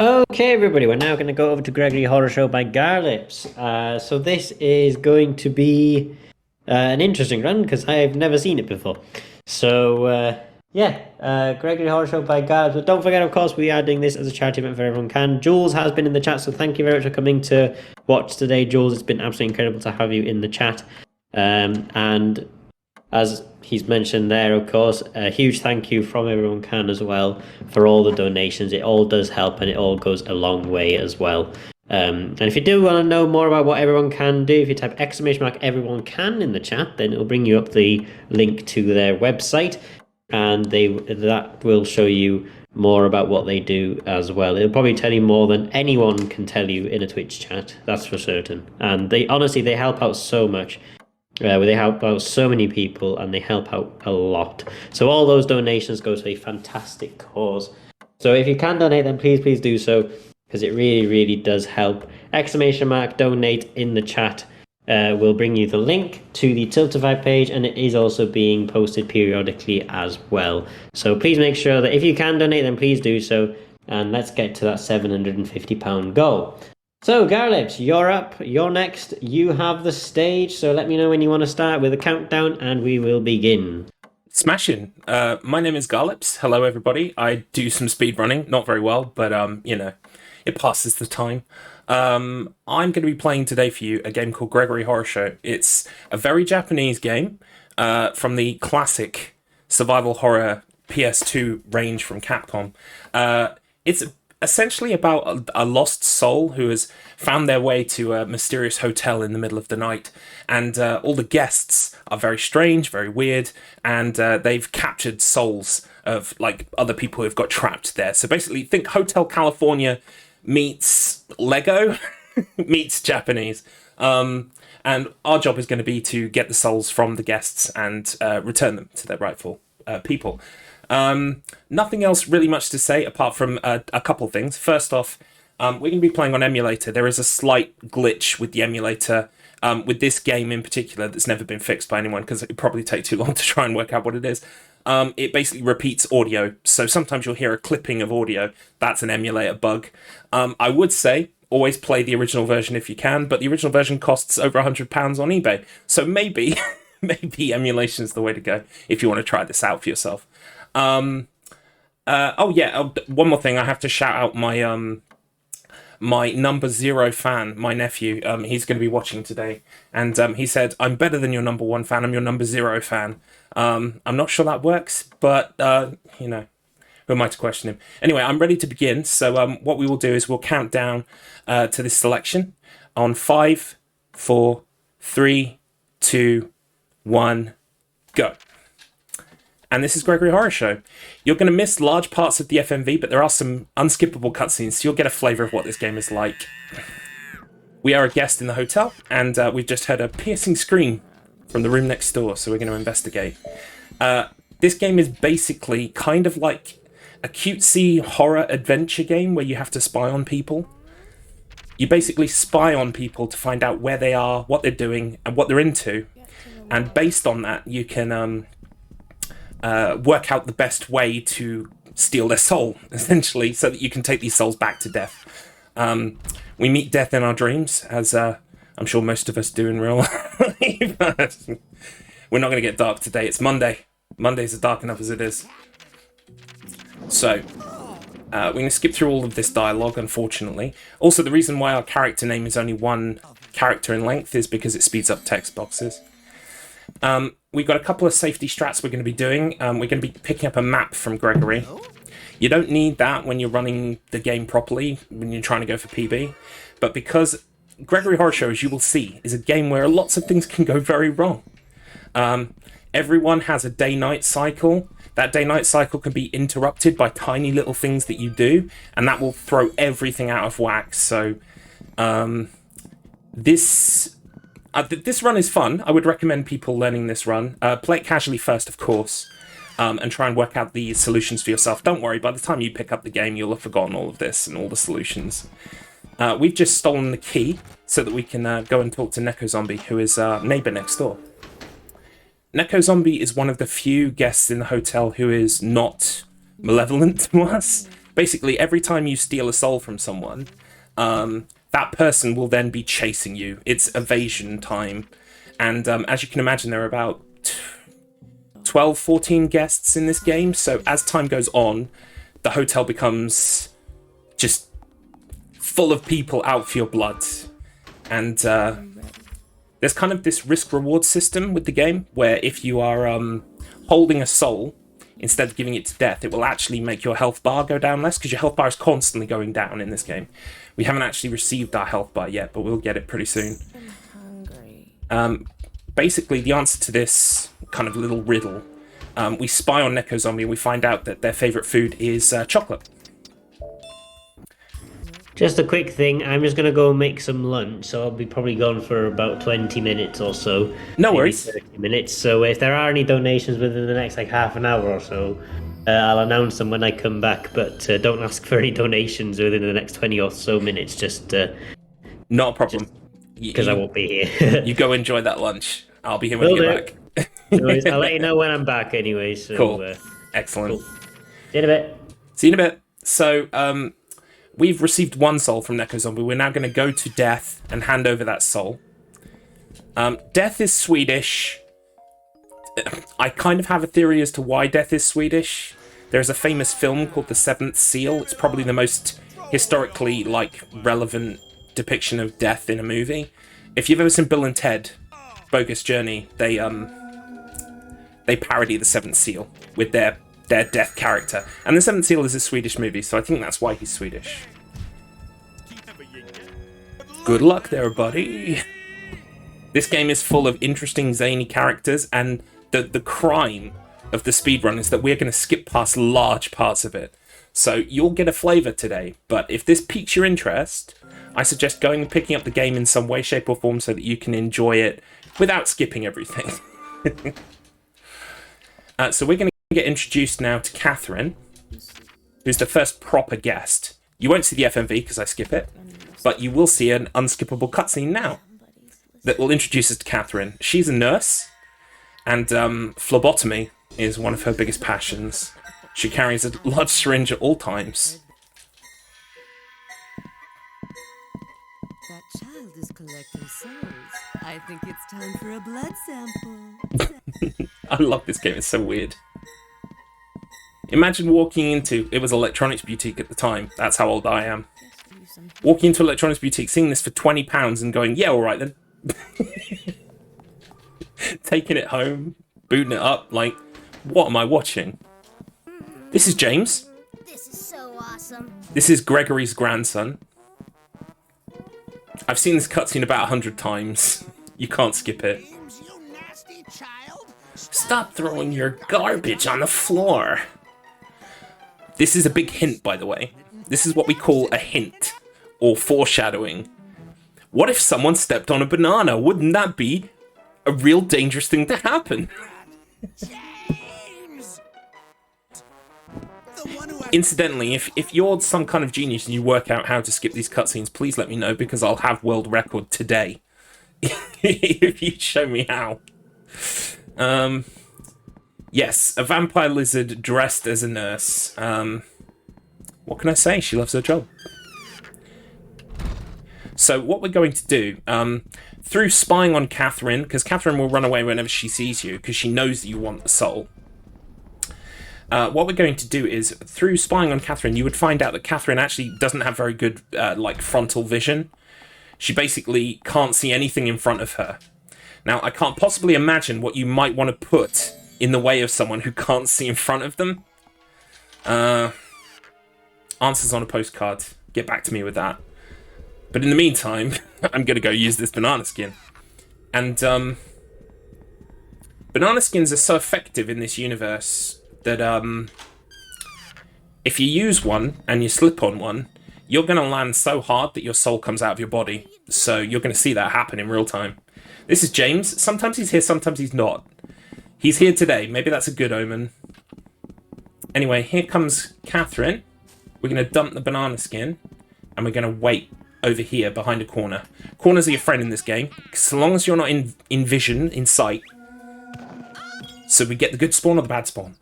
Okay, everybody, we're now going to go over to Gregory Horror Show by Garlips. So this is going to be an interesting run because I've never seen it before. Gregory Horror Show by Garlips. But don't forget, of course, we are doing this as a charity event for everyone can. Jules has been in the chat, so thank you very much for coming to watch today, Jules. It's been absolutely incredible to have you in the chat. And as he's mentioned there, of course, a huge thank you from Everyone Can as well for all the donations. It all does help and it all goes a long way as well. And if you do want to know more about what Everyone Can do, if you type Everyone Can in the chat, then it'll bring you up the link to their website, and that will show you more about what they do as well. It'll probably tell you more than anyone can tell you in a Twitch chat, that's for certain. And they honestly, they help out so much. They help out so many people and they help out a lot. So all those donations go to a fantastic cause. So if you can donate, then please do so, because it really does help. !donate in the chat will bring you the link to the Tiltify page, and it is also being posted periodically as well. So please make sure that if you can donate, then please do so, and let's get to that £750 goal. So, Garlips, you're up. You're next. You have the stage. So let me know when you want to start with a countdown, and we will begin. Smashing. My name is Garlips. Hello, everybody. I do some speed running, not very well, but it passes the time. I'm going to be playing today for you a game called Gregory Horror Show. It's a very Japanese game from the classic survival horror PS2 range from Capcom. It's essentially about a lost soul who has found their way to a mysterious hotel in the middle of the night, and all the guests are very strange, very weird, and they've captured souls of like other people who've got trapped there. So basically, think Hotel California meets Lego meets Japanese. And our job is going to be to get the souls from the guests and return them to their rightful people. Nothing else really much to say apart from a couple things. First off, we're going to be playing on Emulator. There is a slight glitch with the emulator, with this game in particular, that's never been fixed by anyone because it would probably take too long to try and work out what it is. It basically repeats audio, so sometimes you'll hear a clipping of audio. That's an emulator bug. I would say always play the original version if you can, but the original version costs over £100 on eBay, so maybe emulation is the way to go if you want to try this out for yourself. One more thing, I have to shout out my number 0 fan, my nephew. He's going to be watching today, and he said, "I'm better than your number 1 fan. I'm your number 0 fan." I'm not sure that works, but who am I to question him? Anyway, I'm ready to begin. So what we will do is we'll count down to this selection on 5, 4, 3, 2, 1, go. And this is Gregory Horror Show. You're going to miss large parts of the FMV, but there are some unskippable cutscenes, so you'll get a flavour of what this game is like. We are a guest in the hotel, and we've just heard a piercing scream from the room next door, so we're going to investigate. This game is basically kind of like a cutesy horror adventure game where you have to spy on people. You basically spy on people to find out where they are, what they're doing, and what they're into. And based on that, you can work out the best way to steal their soul, essentially, so that you can take these souls back to death. We meet death in our dreams, as I'm sure most of us do in real life. We're not going to get dark today. It's Monday. Mondays are dark enough as it is. So, we're going to skip through all of this dialogue, unfortunately. Also, the reason why our character name is only 1 character in length is because it speeds up text boxes. We've got a couple of safety strats we're going to be doing. We're going to be picking up a map from Gregory. You don't need that when you're running the game properly, when you're trying to go for PB. But because Gregory Horror Show, as you will see, is a game where lots of things can go very wrong. Everyone has a day-night cycle. That day-night cycle can be interrupted by tiny little things that you do, and that will throw everything out of whack. So, this run is fun. I would recommend people learning this run. Play it casually first, of course, and try and work out the solutions for yourself. Don't worry, by the time you pick up the game, you'll have forgotten all of this and all the solutions. We've just stolen the key so that we can go and talk to Neko Zombie, who is our neighbour next door. Neko Zombie is one of the few guests in the hotel who is not malevolent to us. Basically, every time you steal a soul from someone, that person will then be chasing you. It's evasion time. And as you can imagine, there are about 12, 14 guests in this game. So as time goes on, the hotel becomes just full of people out for your blood. And there's kind of this risk-reward system with the game, where if you are holding a soul, instead of giving it to death, it will actually make your health bar go down less, because your health bar is constantly going down in this game. We haven't actually received our health bar yet, but we'll get it pretty soon. Basically, the answer to this kind of little riddle, we spy on Neko Zombie and we find out that their favourite food is chocolate. Just a quick thing, I'm just going to go make some lunch, so I'll be probably gone for about 20 minutes or so. No worries. 30 minutes, so if there are any donations within the next like half an hour or so, I'll announce them when I come back, but don't ask for any donations within the next 20 or so minutes, just... Not a problem. Because I won't be here. You go enjoy that lunch. I'll be here when you get back. Anyways, I'll let you know when I'm back anyway. So, cool. Excellent. Cool. See you in a bit. See you in a bit. So, we've received one soul from Neko Zombie. We're now going to go to Death and hand over that soul. Death is Swedish. I kind of have a theory as to why Death is Swedish. There's a famous film called The Seventh Seal. It's probably the most historically, relevant depiction of death in a movie. If you've ever seen Bill and Ted, Bogus Journey, they parody The Seventh Seal with their death character. And The Seventh Seal is a Swedish movie, so I think that's why he's Swedish. Good luck there, buddy. This game is full of interesting, zany characters, and the crime of the speedrun is that we're going to skip past large parts of it. So you'll get a flavour today, but if this piques your interest, I suggest going and picking up the game in some way, shape or form so that you can enjoy it without skipping everything. So we're going to get introduced now to Catherine, who's the first proper guest. You won't see the FMV because I skip it, but you will see an unskippable cutscene now that will introduce us to Catherine. She's a nurse, and phlebotomy is one of her biggest passions. She carries a large syringe at all times. That child is collecting souls. I think it's time for a blood sample. I love this game, it's so weird. Imagine walking into, it was Electronics Boutique at the time, that's how old I am. Walking into Electronics Boutique, seeing this for £20 and going, yeah, alright then. Taking it home, booting it up, like, what am I watching? This is James. This is so awesome. This is Gregory's grandson. I've seen this cutscene about 100 times. You can't skip it. James, you nasty child. Stop throwing your garbage on the floor. This is a big hint, by the way. This is what we call a hint, or foreshadowing. What if someone stepped on a banana? Wouldn't that be a real dangerous thing to happen? James! The one who has Incidentally, if you're some kind of genius and you work out how to skip these cutscenes, please let me know, because I'll have world record today. If you show me how. Yes, a vampire lizard dressed as a nurse. What can I say? She loves her job. So what we're going to do, through spying on Catherine, because Catherine will run away whenever she sees you, because she knows that you want the soul. What we're going to do is, through spying on Catherine, you would find out that Catherine actually doesn't have very good, frontal vision. She basically can't see anything in front of her. Now, I can't possibly imagine what you might want to put in the way of someone who can't see in front of them. Answers on a postcard. Get back to me with that. But in the meantime, I'm going to go use this banana skin. And, banana skins are so effective in this universe that, if you use one and you slip on one, you're going to land so hard that your soul comes out of your body. So you're going to see that happen in real time. This is James. Sometimes he's here, sometimes he's not. He's here today. Maybe that's a good omen. Anyway, here comes Catherine. We're going to dump the banana skin, and we're going to wait over here behind a corner. Corners are your friend in this game, so long as you're not in vision, in sight. So we get the good spawn or the bad spawn?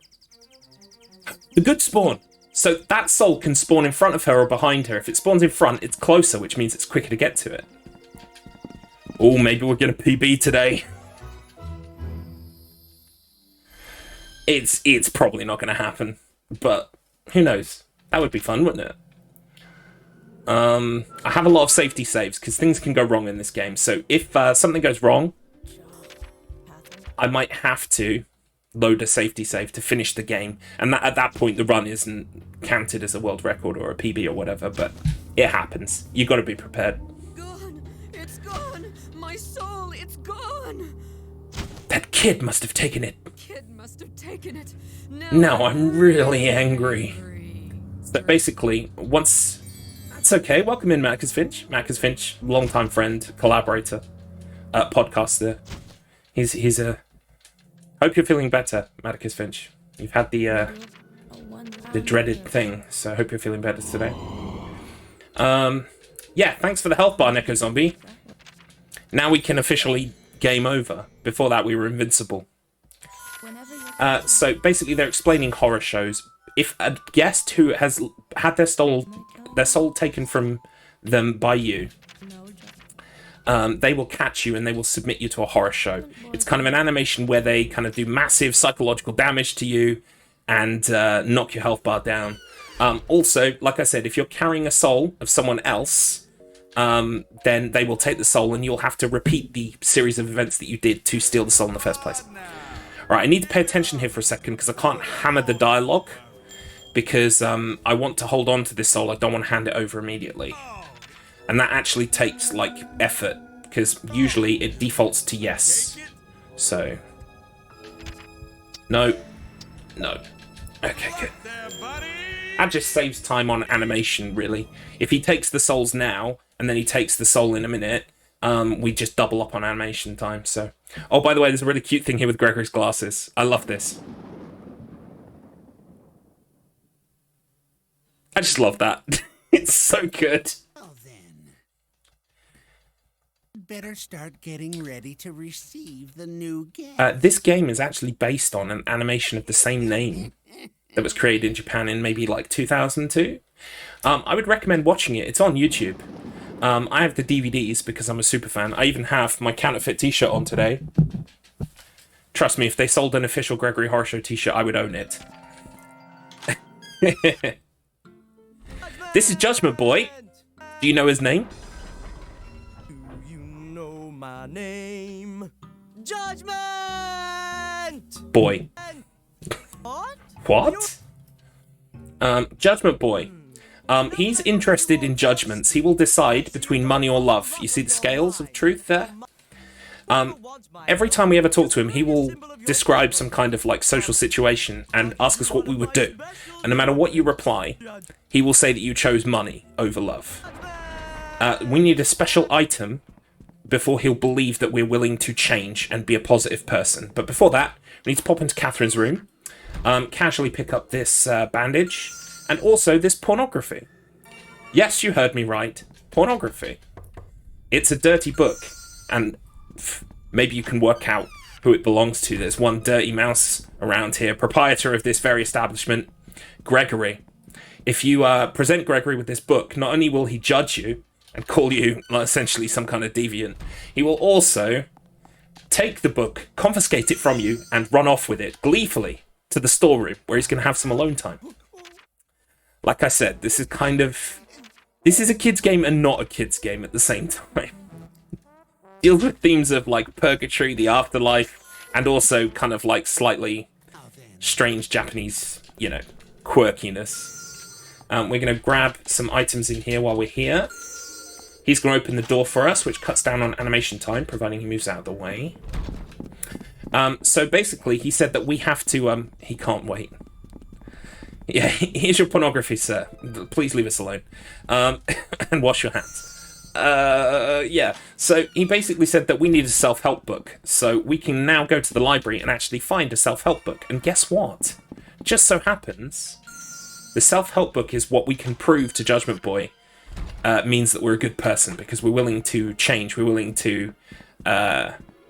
The good spawn! So that soul can spawn in front of her or behind her. If it spawns in front, it's closer, which means it's quicker to get to it. Oh, maybe we're going to PB today. It's probably not going to happen, but who knows? That would be fun, wouldn't it? I have a lot of safety saves because things can go wrong in this game. So if something goes wrong, I might have to load a safety save to finish the game. And at that point, the run isn't counted as a world record or a PB or whatever, but it happens. You got to be prepared. Gone. It's gone. My soul, it's gone. That kid must have taken it. Kid must have taken it. Now I'm really angry. So basically, once... That's okay. Welcome in, Marcus Finch. Marcus Finch, longtime friend, collaborator, podcaster. He's a... Hope you're feeling better, Marcus Finch. You've had the dreaded thing, so I hope you're feeling better today. Yeah, thanks for the health bar, Neko Zombie. Now we can officially game over. Before that, we were invincible. So basically, they're explaining horror shows. If a guest who has had their soul taken from them by you, they will catch you and they will submit you to a horror show. It's kind of an animation where they kind of do massive psychological damage to you and knock your health bar down. Also, like I said, if you're carrying a soul of someone else, then they will take the soul and you'll have to repeat the series of events that you did to steal the soul in the first place. Alright, I need to pay attention here for a second because I can't hammer the dialogue because I want to hold on to this soul. I don't want to hand it over immediately. And that actually takes, like, effort because usually it defaults to yes. So... No. No. Okay, good. That just saves time on animation, really. If he takes the souls now, and then he takes the soul in a minute, we just double up on animation time, so... Oh, by the way, there's a really cute thing here with Gregory's glasses. I love this. I just love that. It's so good. Well then, better start getting ready to receive the new gift. This game is actually based on an animation of the same name that was created in Japan in maybe like 2002. I would recommend watching it. It's on YouTube. I have the DVDs because I'm a super fan. I even have my counterfeit t-shirt on today. Trust me, if they sold an official Gregory Horror Show t-shirt, I would own it. This is Judgment Boy. Do you know his name? Do you know my name? Judgment! Boy. What? What? Judgment Boy. He's interested in judgments. He will decide between money or love. You see the scales of truth there? Every time we ever talk to him, he will describe some kind of like social situation and ask us what we would do. And no matter what you reply, he will say that you chose money over love. We need a special item before he'll believe that we're willing to change and be a positive person. But before that, we need to pop into Catherine's room, casually pick up this bandage, and also this pornography. Yes, you heard me right. Pornography. It's a dirty book, and maybe you can work out who it belongs to. There's one dirty mouse around here, proprietor of this very establishment, Gregory. If you present Gregory with this book, not only will he judge you and call you essentially some kind of deviant, he will also take the book, confiscate it from you, and run off with it gleefully to the storeroom where he's going to have some alone time. Like I said, this is a kid's game and not a kid's game at the same time. Deals with themes of like purgatory, the afterlife, and also kind of like slightly strange Japanese, you know, quirkiness. We're going to grab some items in here while we're here. He's going to open the door for us, which cuts down on animation time, providing he moves out of the way. So basically, he said that we have to... he can't wait. Yeah, here's your pornography, sir. Please leave us alone. And wash your hands. Yeah, so he basically said that we need a self-help book. So we can now go to the library and actually find a self-help book. And guess what? Just so happens, the self-help book is what we can prove to Judgment Boy means that we're a good person, because we're willing to change, we're willing to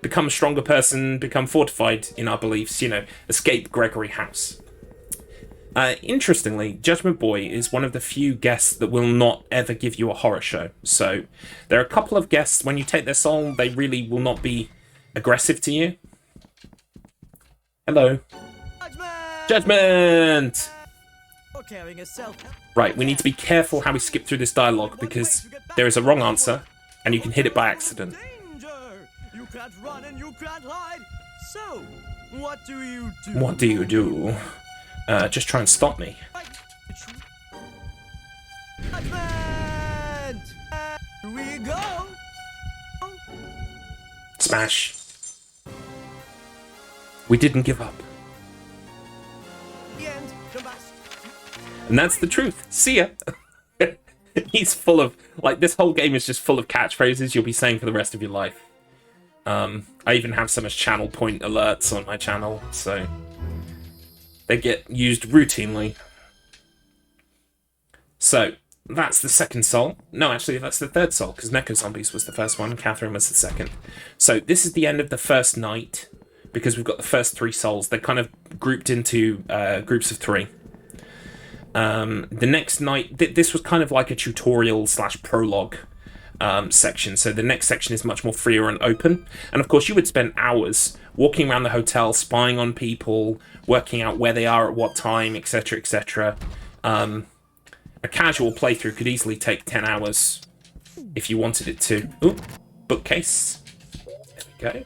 become a stronger person, become fortified in our beliefs, you know, escape Gregory House. Interestingly, Judgment Boy is one of the few guests that will not ever give you a horror show. So there are a couple of guests, when you take their soul, they really will not be aggressive to you. Hello. Judgment! Right, we need to be careful how we skip through this dialogue because there is a wrong answer and you can hit it by accident. You can't run and you can't hide. So, what do you do? What do you do? Just try and stop me. Judgment! Here we go. Smash. We didn't give up. The end. Come back. And that's the truth. See ya. He's full of, like, this whole game is just full of catchphrases you'll be saying for the rest of your life. I even have some as channel point alerts on my channel, so they get used routinely. So, that's the second soul. No, actually, that's the third soul, because Neko Zombies was the first one, Catherine was the second. So, this is the end of the first night, because we've got the first 3 souls. They're kind of grouped into groups of 3. The next night, this was kind of like a tutorial / prologue section, so the next section is much more freer and open. And of course, you would spend hours walking around the hotel, spying on people, working out where they are at what time, etc., etc. A casual playthrough could easily take 10 hours if you wanted it to. Ooh, bookcase. There we go.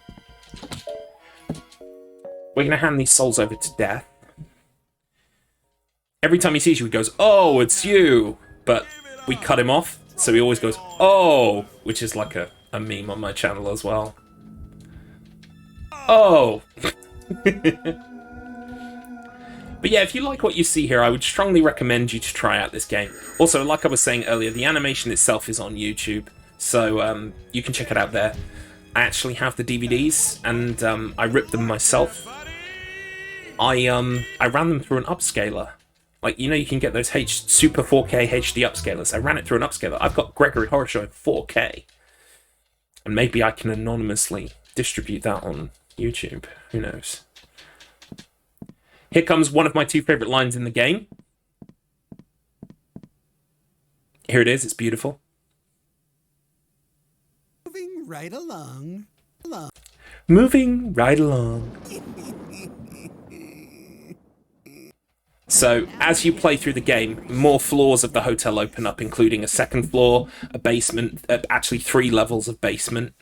We're going to hand these souls over to Death. Every time he sees you, he goes, "Oh, it's you!" But we cut him off, so he always goes, "Oh!" Which is like a meme on my channel as well. Oh! But yeah, if you like what you see here, I would strongly recommend you to try out this game. Also, like I was saying earlier, the animation itself is on YouTube, so you can check it out there. I actually have the DVDs, and I ripped them myself. I ran them through an upscaler. Like, you know, you can get those Super 4K HD upscalers. I ran it through an upscaler. I've got Gregory Horror Show in 4K. And maybe I can anonymously distribute that on YouTube. Who knows? Here comes one of my 2 favourite lines in the game. Here it is. It's beautiful. Moving right along. Moving right along. So, as you play through the game, more floors of the hotel open up, including a second floor, a basement, actually 3 levels of basement.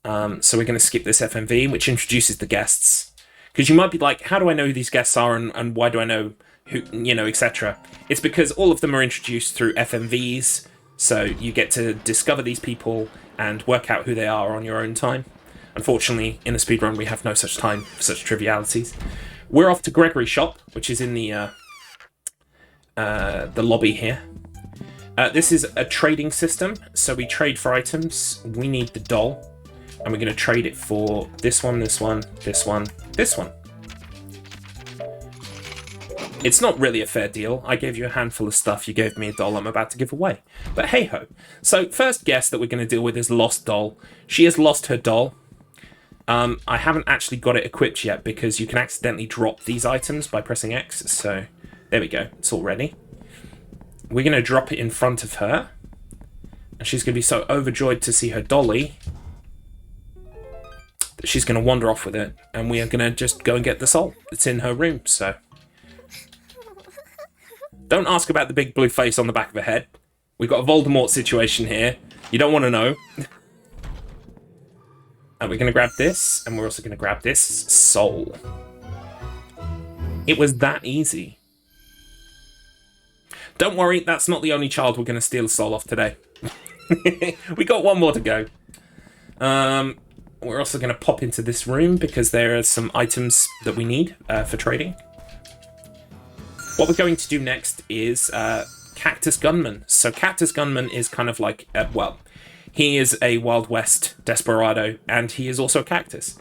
So we're going to skip this FMV, which introduces the guests. Because you might be like, how do I know who these guests are and why do I know who, you know, etc. It's because all of them are introduced through FMVs, so you get to discover these people and work out who they are on your own time. Unfortunately, in a speedrun, we have no such time for such trivialities. We're off to Gregory's shop, which is in the lobby here. This is a trading system, so we trade for items. We need the doll, and we're going to trade it for this one, this one, this one, this one. It's not really a fair deal. I gave you a handful of stuff, you gave me a doll I'm about to give away. But hey-ho. So, first guest that we're going to deal with is Lost Doll. She has lost her doll. I haven't actually got it equipped yet because you can accidentally drop these items by pressing X, so there we go, it's all ready. We're going to drop it in front of her, and she's going to be so overjoyed to see her dolly that she's going to wander off with it, and we are going to just go and get the soul. It's in her room, so... Don't ask about the big blue face on the back of her head. We've got a Voldemort situation here. You don't want to know. And we're going to grab this, and we're also going to grab this soul. It was that easy. Don't worry, that's not the only child we're going to steal a soul off today. We got one more to go. We're also going to pop into this room because there are some items that we need for trading. What we're going to do next is Cactus Gunman. So Cactus Gunman is kind of like, well... He is a Wild West desperado, and he is also a cactus.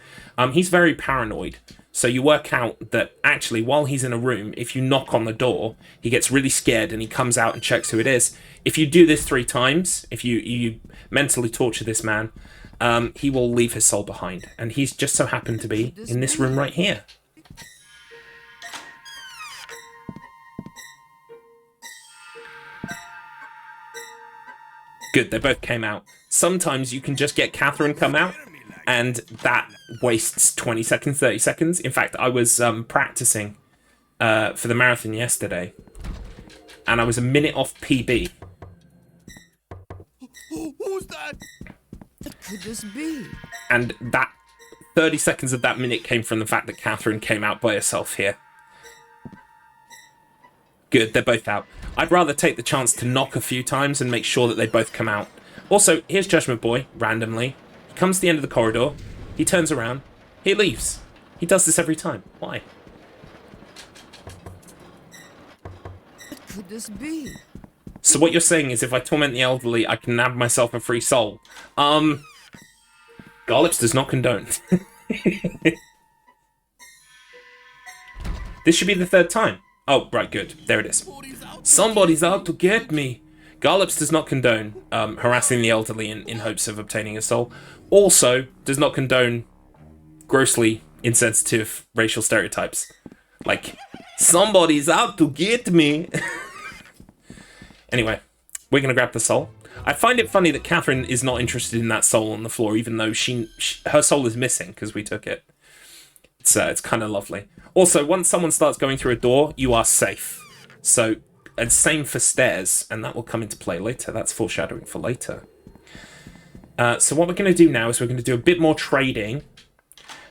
He's very paranoid, so you work out that actually while he's in a room, if you knock on the door, he gets really scared and he comes out and checks who it is. If you do this 3 times, if you mentally torture this man, he will leave his soul behind, and he's just so happened to be in this room right here. Good, they both came out. Sometimes you can just get Catherine come out, and that wastes 20 seconds, 30 seconds. In fact, I was practicing for the marathon yesterday, and I was a minute off PB. Who's that? What could this be? And that 30 seconds of that minute came from the fact that Catherine came out by herself here. Good, they're both out. I'd rather take the chance to knock a few times and make sure that they both come out. Also, here's Judgment Boy, randomly. He comes to the end of the corridor, he turns around, he leaves. He does this every time. Why? What could this be? So what you're saying is if I torment the elderly, I can nab myself a free soul. Garlips does not condone. This should be the third time. Oh, right, good. There it is. Somebody's out to get me. Garlips does not condone harassing the elderly in hopes of obtaining a soul. Also, does not condone grossly insensitive racial stereotypes. Like, somebody's out to get me. Anyway, we're going to grab the soul. I find it funny that Catherine is not interested in that soul on the floor, even though her soul is missing because we took it. It's kind of lovely. Also, once someone starts going through a door, you are safe. So, and same for stairs, and that will come into play later. That's foreshadowing for later. So what we're going to do now is we're going to do a bit more trading.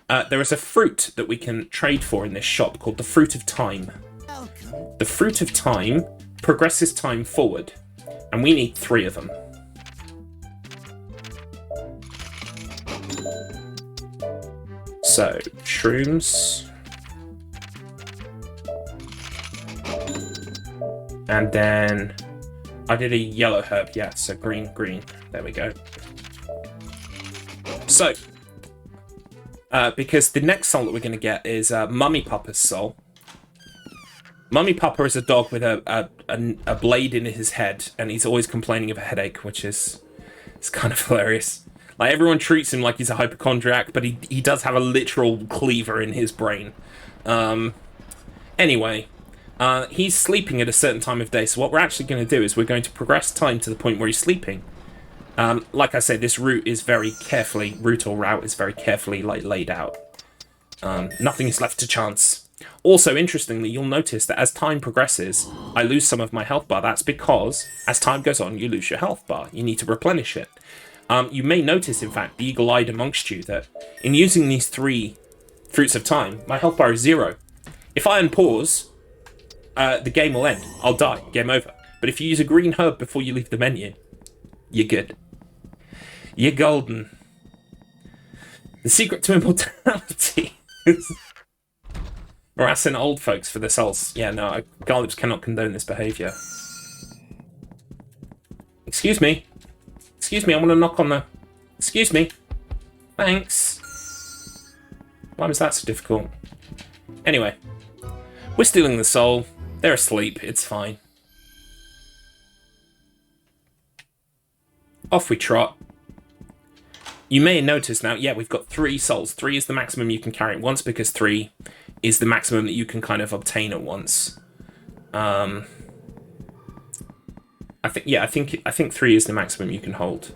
There is a fruit that we can trade for in this shop called the Fruit of Time. The Fruit of Time progresses time forward, and we need 3 of them. So, shrooms. And then I did a yellow herb, yeah, so green. There we go. So, because the next soul that we're going to get is Mummy Papa's soul. Mummy Papa is a dog with a blade in his head, and he's always complaining of a headache, which is it's kind of hilarious. Like, everyone treats him like he's a hypochondriac, but he does have a literal cleaver in his brain. Anyway, he's sleeping at a certain time of day, so what we're actually going to do is we're going to progress time to the point where he's sleeping. Like I say, this route is very carefully, route is very carefully laid out. Nothing is left to chance. Also, interestingly, you'll notice that as time progresses, I lose some of my health bar. That's because, as time goes on, you lose your health bar. You need to replenish it. You may notice, in fact, the eagle-eyed amongst you, that in using these 3 fruits of time, my health bar is 0. If I unpause, the game will end. I'll die. Game over. But if you use a green herb before you leave the menu, you're good. You're golden. The secret to immortality is harassing old folks for their souls. Yeah, no, garlips cannot condone this behaviour. Excuse me. Excuse me, I want to knock on the... Excuse me. Thanks. Why was that so difficult? Anyway. We're stealing the soul. They're asleep. It's fine. Off we trot. You may notice now, yeah, we've got 3 souls. 3 is the maximum you can carry at once, because 3 is the maximum that you can kind of obtain at once. I think 3 is the maximum you can hold.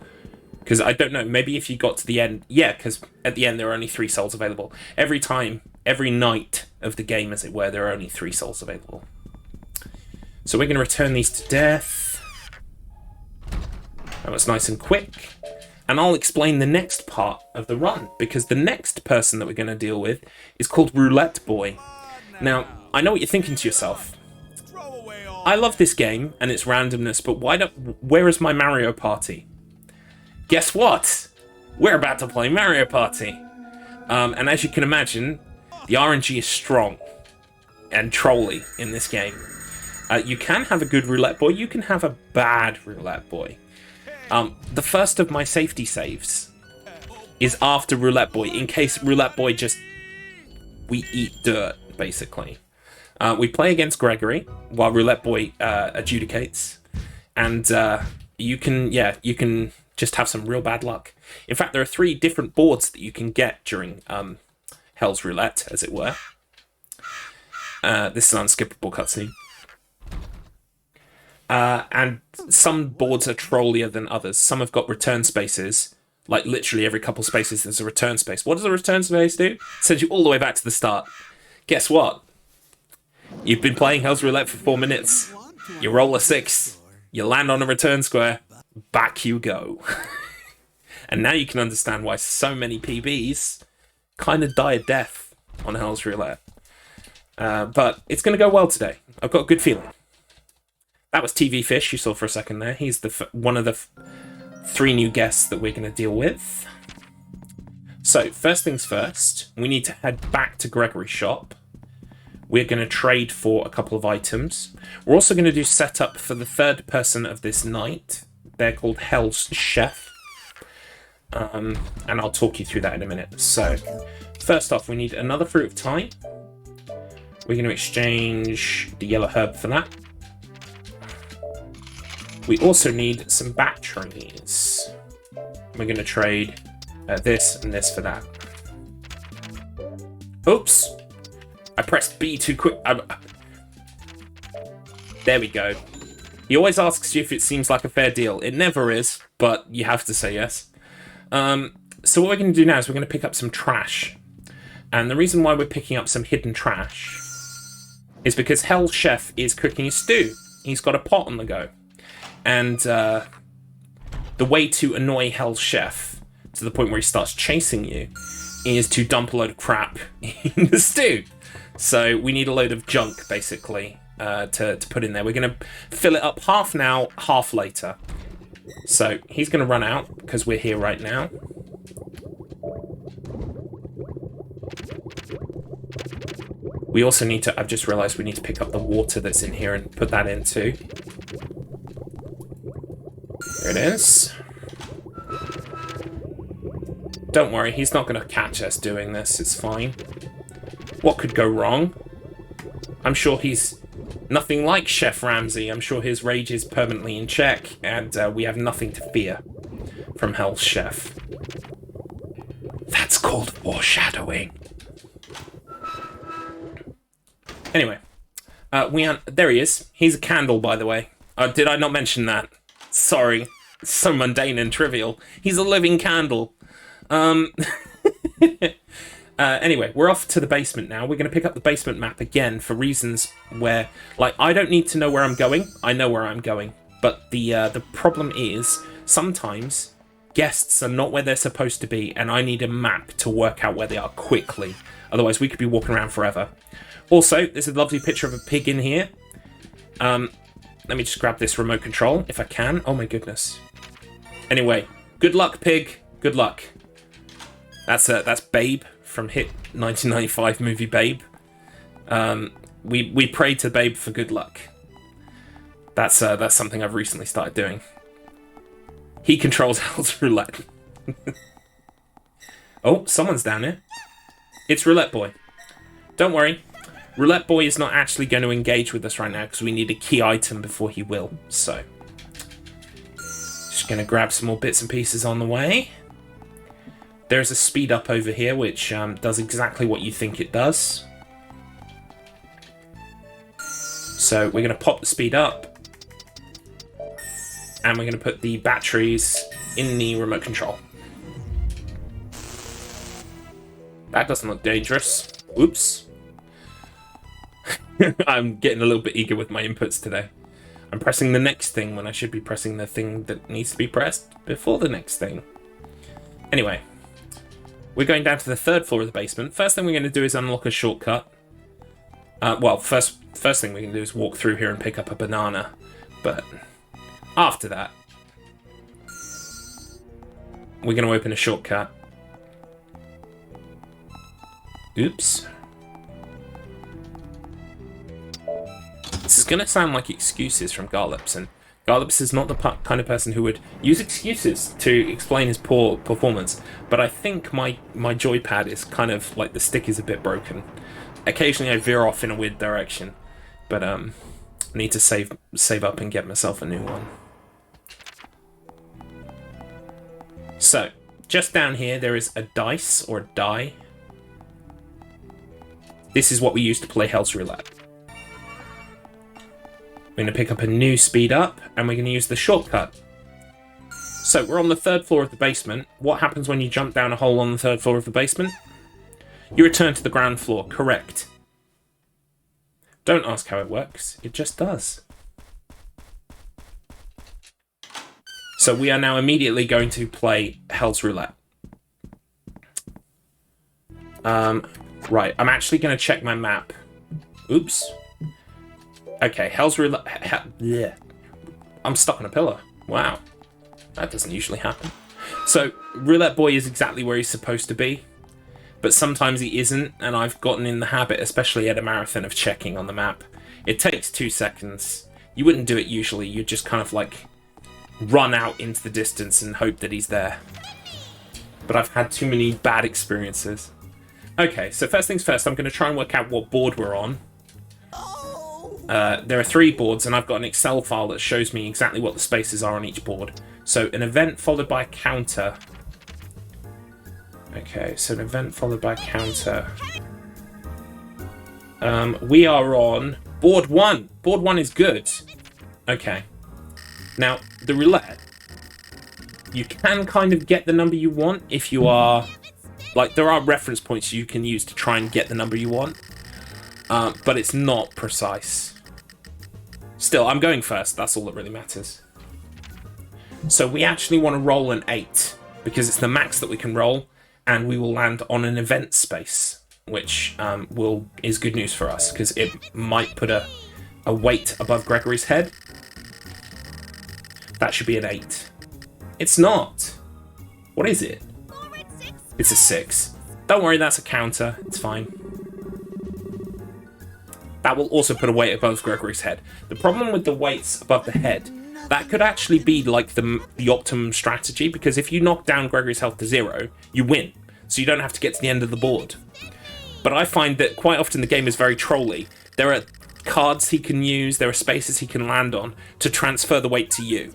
Because I don't know, maybe if you got to the end, yeah, because at the end there are only 3 souls available. Every time, every night of the game, as it were, there are only 3 souls available. So we're going to return these to death. That was nice and quick. And I'll explain the next part of the run, because the next person that we're going to deal with is called Roulette Boy. Now, I know what you're thinking to yourself. I love this game and its randomness, but where is my Mario Party? Guess what? We're about to play Mario Party. And as you can imagine, the RNG is strong and trolly in this game. You can have a good Roulette Boy, you can have a bad Roulette Boy. The first of my safety saves is after Roulette Boy, in case Roulette Boy we eat dirt, basically. We play against Gregory while Roulette Boy adjudicates, and you can just have some real bad luck. In fact, there are 3 different boards that you can get during Hell's Roulette, as it were. This is an unskippable cutscene. And some boards are trollier than others. Some have got return spaces. Like literally every couple spaces there's a return space. What does a return space do? It sends you all the way back to the start. Guess what? You've been playing Hell's Roulette for 4 minutes. You roll a 6. You land on a return square. Back you go. And now you can understand why so many PBs kind of die a death on Hell's Roulette. But it's going to go well today. I've got a good feeling. That was TV Fish you saw for a second there. He's one of the 3 new guests that we're going to deal with. So, first things first, we need to head back to Gregory's shop. We're going to trade for a couple of items. We're also going to do setup for the third person of this night. They're called Hell's Chef. And I'll talk you through that in a minute. So, first off, we need another Fruit of Time. We're going to exchange the yellow herb for that. We also need some batteries. We're going to trade this and this for that. Oops! I pressed B too quick. There we go. He always asks you if it seems like a fair deal. It never is, but you have to say yes. So what we're going to do now is we're going to pick up some trash. And the reason why we're picking up some hidden trash is because Hell's Chef is cooking a stew. He's got a pot on the go. And the way to annoy Hell's Chef to the point where he starts chasing you is to dump a load of crap in the stew. So we need a load of junk, basically, to put in there. We're going to fill it up half now, half later. So he's going to run out because we're here right now. We also need to, I've just realised we need to pick up the water that's in here and put that in too. There it is. Don't worry, he's not going to catch us doing this, it's fine. What could go wrong? I'm sure he's nothing like Chef Ramsay. I'm sure his rage is permanently in check, and we have nothing to fear from Hell's Chef. That's called foreshadowing. Anyway, there he is. He's a candle, by the way. Did I not mention that? Sorry. It's so mundane and trivial. He's a living candle. Anyway, we're off to the basement now. We're going to pick up the basement map again for reasons where, like, I don't need to know where I'm going. I know where I'm going. But the problem is, sometimes guests are not where they're supposed to be, and I need a map to work out where they are quickly. Otherwise, we could be walking around forever. Also, there's a lovely picture of a pig in here. Let me just grab this remote control, if I can. Oh my goodness. Anyway, good luck, pig. Good luck. That's Babe from hit 1995 movie Babe. We pray to Babe for good luck. That's something I've recently started doing. He controls Hell's Roulette. Oh, someone's down here. It's Roulette Boy. Don't worry. Roulette Boy is not actually going to engage with us right now because we need a key item before he will. So, just going to grab some more bits and pieces on the way. There's a speed up over here which does exactly what you think it does. So we're going to pop the speed up. And we're going to put the batteries in the remote control. That doesn't look dangerous. Oops. I'm getting a little bit eager with my inputs today. I'm pressing the next thing when I should be pressing the thing that needs to be pressed before the next thing. Anyway, we're going down to the 3rd floor of the basement. First thing we're going to do is unlock a shortcut. Well, first thing we're going to do is walk through here and pick up a banana. But after that, we're going to open a shortcut. Oops. This is going to sound like excuses from Garlips, and Garlips is not the kind of person who would use excuses to explain his poor performance, but I think my joypad is kind of like the stick is a bit broken. Occasionally I veer off in a weird direction, but I need to save up and get myself a new one. So, just down here there is a dice, or a die. This is what we use to play Hell's Roulette. We're going to pick up a new speed up, and we're going to use the shortcut. So we're on the 3rd floor of the basement. What happens when you jump down a hole on the 3rd floor of the basement? You return to the ground floor. Correct. Don't ask how it works. It just does. So we are now immediately going to play Hell's Roulette. Right, I'm actually going to check my map. Oops. Okay, Hell's Roulette... Yeah. I'm stuck on a pillar. Wow. That doesn't usually happen. So, Roulette Boy is exactly where he's supposed to be. But sometimes he isn't, and I've gotten in the habit, especially at a marathon, of checking on the map. It takes 2 seconds. You wouldn't do it usually. You'd just kind of, like, run out into the distance and hope that he's there. But I've had too many bad experiences. Okay, so first things first, I'm going to try and work out what board we're on. There are 3 boards, and I've got an Excel file that shows me exactly what the spaces are on each board. So an event followed by a counter. Okay, so an event followed by a counter. We are on board 1. Board 1 is good. Okay. Now, the roulette, you can kind of get the number you want if you are... Like, there are reference points you can use to try and get the number you want. But it's not precise. Still, I'm going first. That's all that really matters. So we actually want to roll an 8, because it's the max that we can roll, and we will land on an event space, which is good news for us, because it might put a weight above Gregory's head. That should be an 8. It's not. What is it? It's a 6. Don't worry, that's a counter. It's fine. That will also put a weight above Gregory's head. The problem with the weights above the head, that could actually be like the optimum strategy, because if you knock down Gregory's health to 0, you win. So you don't have to get to the end of the board. But I find that quite often the game is very trolly. There are cards he can use, there are spaces he can land on to transfer the weight to you.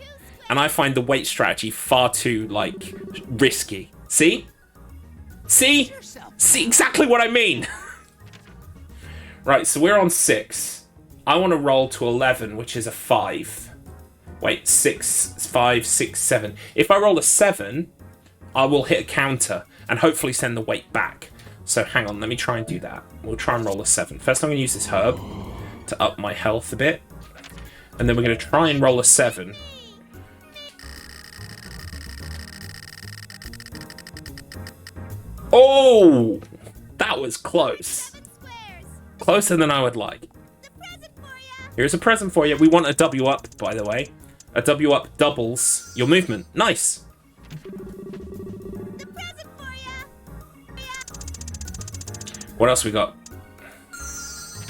And I find the weight strategy far too, like, risky. See? See? See exactly what I mean! Right, so we're on 6. I want to roll to 11, which is a 5. Wait, 6, 5, 6, 7. If I roll a 7, I will hit a counter and hopefully send the weight back. So hang on, let me try and do that. We'll try and roll a 7. First I'm going to use this herb to up my health a bit. And then we're going to try and roll a 7. Oh! That was close. Closer than I would like. Here's a present for you. We want a W up, by the way. A W up doubles your movement. Nice. What else we got?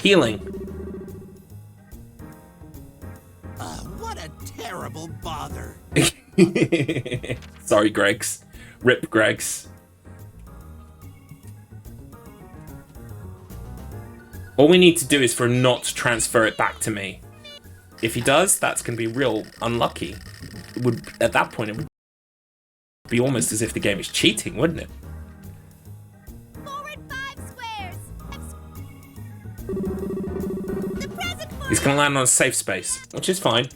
Healing. What a terrible bother. Sorry, Gregs. Rip Gregs. All we need to do is for him not to transfer it back to me. If he does, that's going to be real unlucky. It would, at that point, it would be almost as if the game is cheating, wouldn't it? Forward 5 squares. He's going to land on a safe space, which is fine.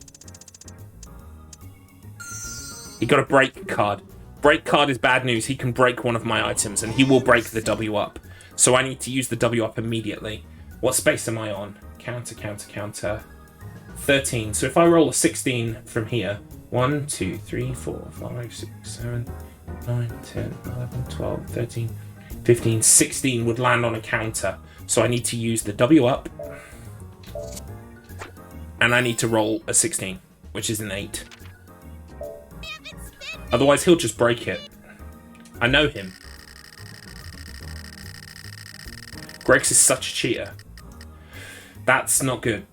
He got a break card. Break card is bad news. He can break one of my items, and he will break the W up. So I need to use the W up immediately. What space am I on? Counter, counter, counter. 13. So if I roll a 16 from here, 1, 2, 3, 4, 5, 6, 7, 9, 10, 11, 12, 13, 15, 16 would land on a counter. So I need to use the W up. And I need to roll a 16, which is an 8. Otherwise, he'll just break it. I know him. Gregs is such a cheater. That's not good.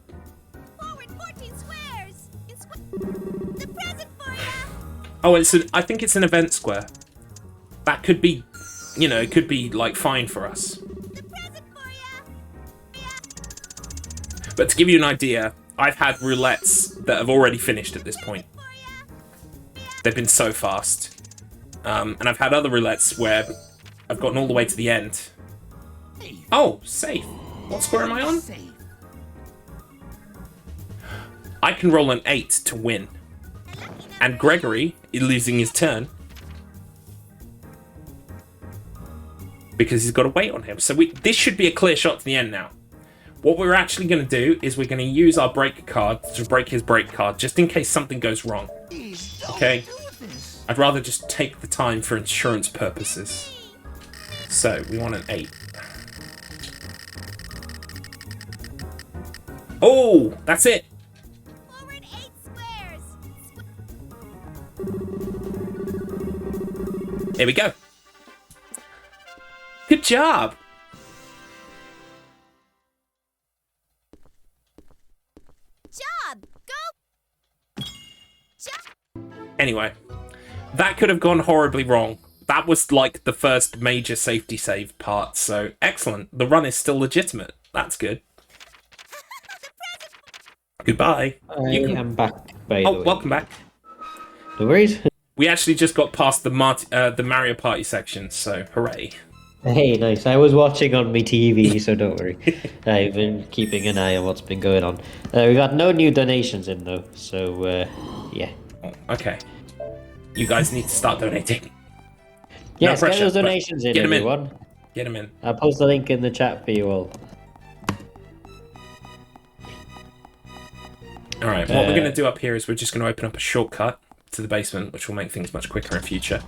Forward 14 squares. The present for ya. Oh, I think it's an event square. That could be, you know, it could be, like, fine for us. The present for ya. But to give you an idea, I've had roulettes that have already finished at this point. They've been so fast. And I've had other roulettes where I've gotten all the way to the end. Oh, safe. What square am I on? I can roll an 8 to win. And Gregory is losing his turn because he's got to wait on him. So this should be a clear shot to the end now. What we're actually going to do is we're going to use our break card to break his break card, just in case something goes wrong. Okay? I'd rather just take the time for insurance purposes. So, we want an 8. Oh, that's it. Forward 8 squares. Here we go. Good job. Job. Go. Job. Anyway, that could have gone horribly wrong. That was like the first major safety save part, so excellent. The run is still legitimate. That's good. Goodbye. I am back, by the way. Welcome back. No worries. We actually just got past the Mario Party section, so hooray. Hey, nice. I was watching on my TV, so don't worry. I've been keeping an eye on what's been going on. We got no new donations in, though, so, yeah. Oh, okay. You guys need to start donating. Yes, no pressure, get those donations in, everyone. Get them in. I'll post the link in the chat for you all. Alright, what we're going to do up here is we're just going to open up a shortcut to the basement, which will make things much quicker in future.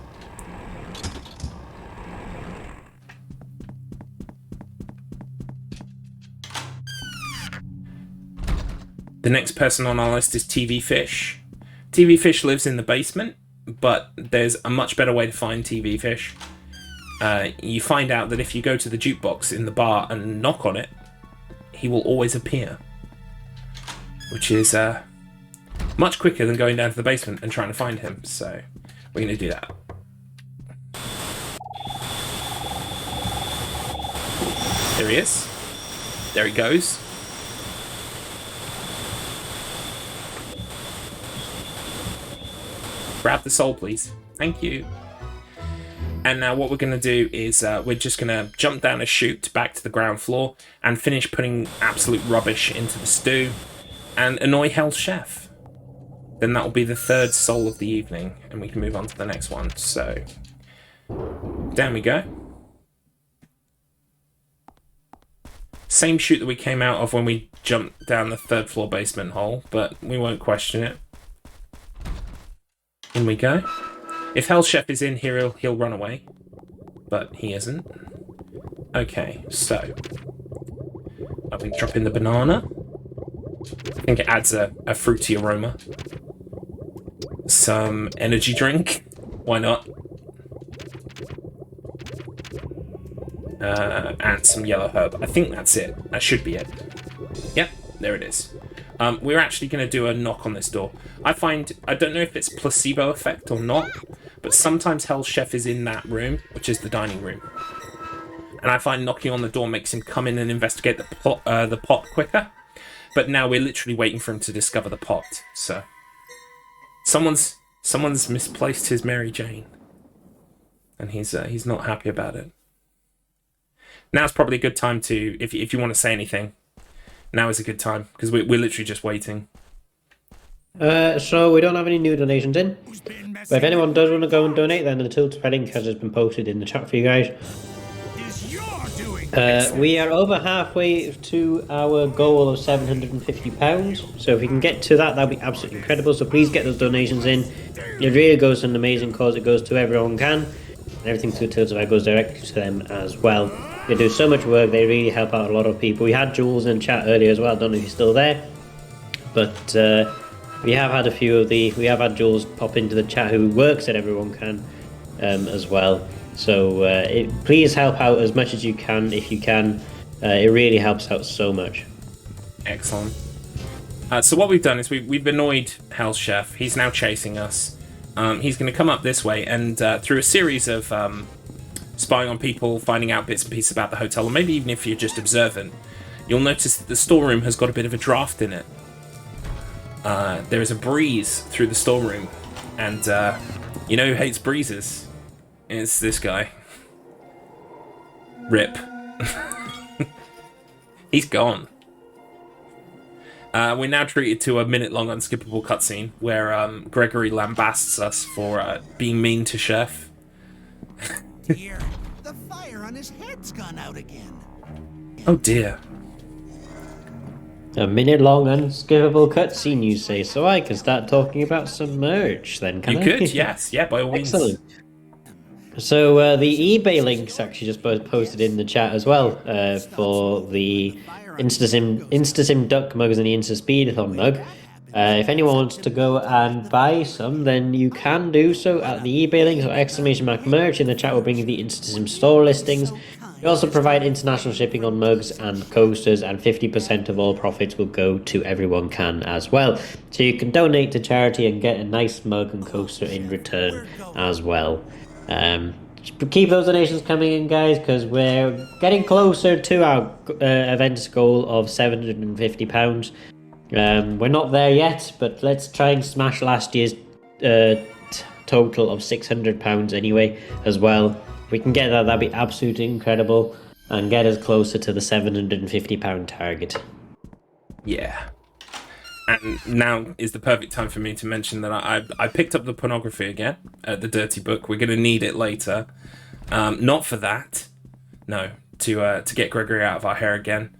The next person on our list is TV Fish. TV Fish lives in the basement, but there's a much better way to find TV Fish. You find out that if you go to the jukebox in the bar and knock on it, he will always appear. Which is much quicker than going down to the basement and trying to find him. So we're going to do that. There he is. There he goes. Grab the soul, please. Thank you. And now what we're going to do is we're just going to jump down a chute back to the ground floor and finish putting absolute rubbish into the stew and annoy Hell's Chef. Then that will be the third soul of the evening and we can move on to the next one. So, down we go. Same chute that we came out of when we jumped down the third floor basement hole, but we won't question it. In we go. If Hell's Chef is in here, he'll run away. But he isn't. Okay, so I'm going to drop in the banana. I think it adds a fruity aroma. Some energy drink. Why not? And some yellow herb. I think that's it. That should be it. Yep, there it is. We're actually going to do a knock on this door. I don't know if it's placebo effect or not, but sometimes Hell's Chef is in that room, which is the dining room. And I find knocking on the door makes him come in and investigate the pot quicker. But now we're literally waiting for him to discover the pot. So someone's misplaced his Mary Jane, and he's not happy about it. Now's probably a good time to, if you want to say anything. Now is a good time, because we're literally just waiting. So we don't have any new donations in. But if anyone does want to go and donate, then the Tilted link has been posted in the chat for you guys. We are over halfway to our goal of £750. So if we can get to that, that'd be absolutely incredible. So please get those donations in. It really goes to an amazing cause. It goes to Everyone Can. And everything through Tilted goes directly to them as well. They do so much work. They really help out a lot of people. We had Jules in chat earlier as well. I don't know if he's still there, but we have had we have had Jules pop into the chat who works at Everyone Can as well. So please help out as much as you can if you can. It really helps out so much. Excellent. So what we've done is we've annoyed Hell's Chef. He's now chasing us. He's going to come up this way, and through a series of spying on people, finding out bits and pieces about the hotel, or maybe even if you're just observant, you'll notice that the storeroom has got a bit of a draft in it. There is a breeze through the storeroom, and you know who hates breezes? It's this guy. Rip. He's gone. We're now treated to a minute-long unskippable cutscene where Gregory lambasts us for being mean to Chef. Dear, the fire on his head's gone out again. Oh dear. A minute-long unskippable cutscene, you say, so I can start talking about some merch then, can You I? could, yes. Yeah, by all means. Excellent. So the eBay link's actually just posted in the chat as well for the InstaSim Duck mugs and the InstaSpeedathon mug. If anyone wants to go and buy some, then you can do so at the eBay link. So !merch in the chat will bring you the InstaSim store listings. We also provide international shipping on mugs and coasters, and 50% of all profits will go to EveryoneCan as well. So you can donate to charity and get a nice mug and coaster in return as well. Keep those donations coming in, guys, because we're getting closer to our event's goal of £750. We're not there yet, but let's try and smash last year's total of £600 anyway as well. If we can get that, that'd be absolutely incredible and get us closer to the £750 target. Yeah. And now is the perfect time for me to mention that I picked up the pornography again, the dirty book. We're going to need it later. Not for that, no, to get Gregory out of our hair again.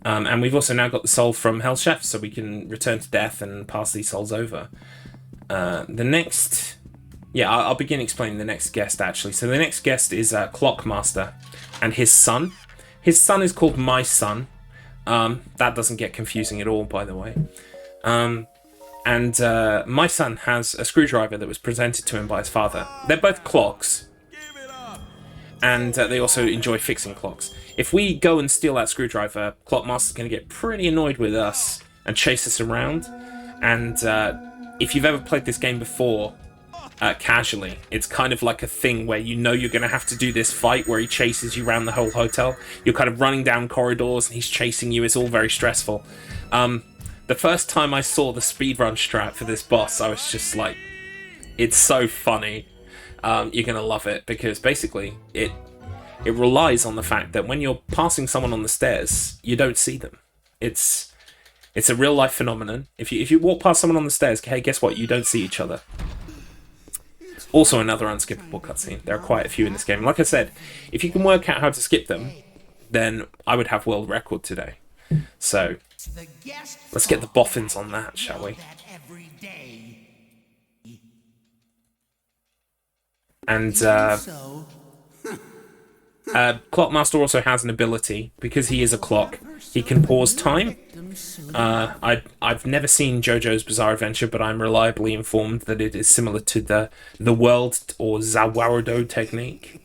And we've also now got the soul from Hell Chef, so we can return to death and pass these souls over. The next... Yeah, I'll begin explaining the next guest, actually. So the next guest is Clockmaster and his son. His son is called My Son. That doesn't get confusing at all, by the way. My son has a screwdriver that was presented to him by his father. They're both clocks. And they also enjoy fixing clocks. If we go and steal that screwdriver, Clockmaster's going to get pretty annoyed with us and chase us around. And if you've ever played this game before, casually, it's kind of like a thing where you know you're going to have to do this fight where he chases you around the whole hotel. You're kind of running down corridors and he's chasing you. It's all very stressful. The first time I saw the speedrun strat for this boss, I was just like, it's so funny. You're going to love it because basically it relies on the fact that when you're passing someone on the stairs, you don't see them. It's a real life phenomenon. If you walk past someone on the stairs, hey, guess what? You don't see each other. Also another unskippable cutscene. There are quite a few in this game. Like I said, if you can work out how to skip them, then I would have world record today. So, let's get the boffins on that, shall we? And Clockmaster also has an ability, because he is a clock, he can pause time. I've never seen JoJo's Bizarre Adventure, but I'm reliably informed that it is similar to the World or Zawarudo technique.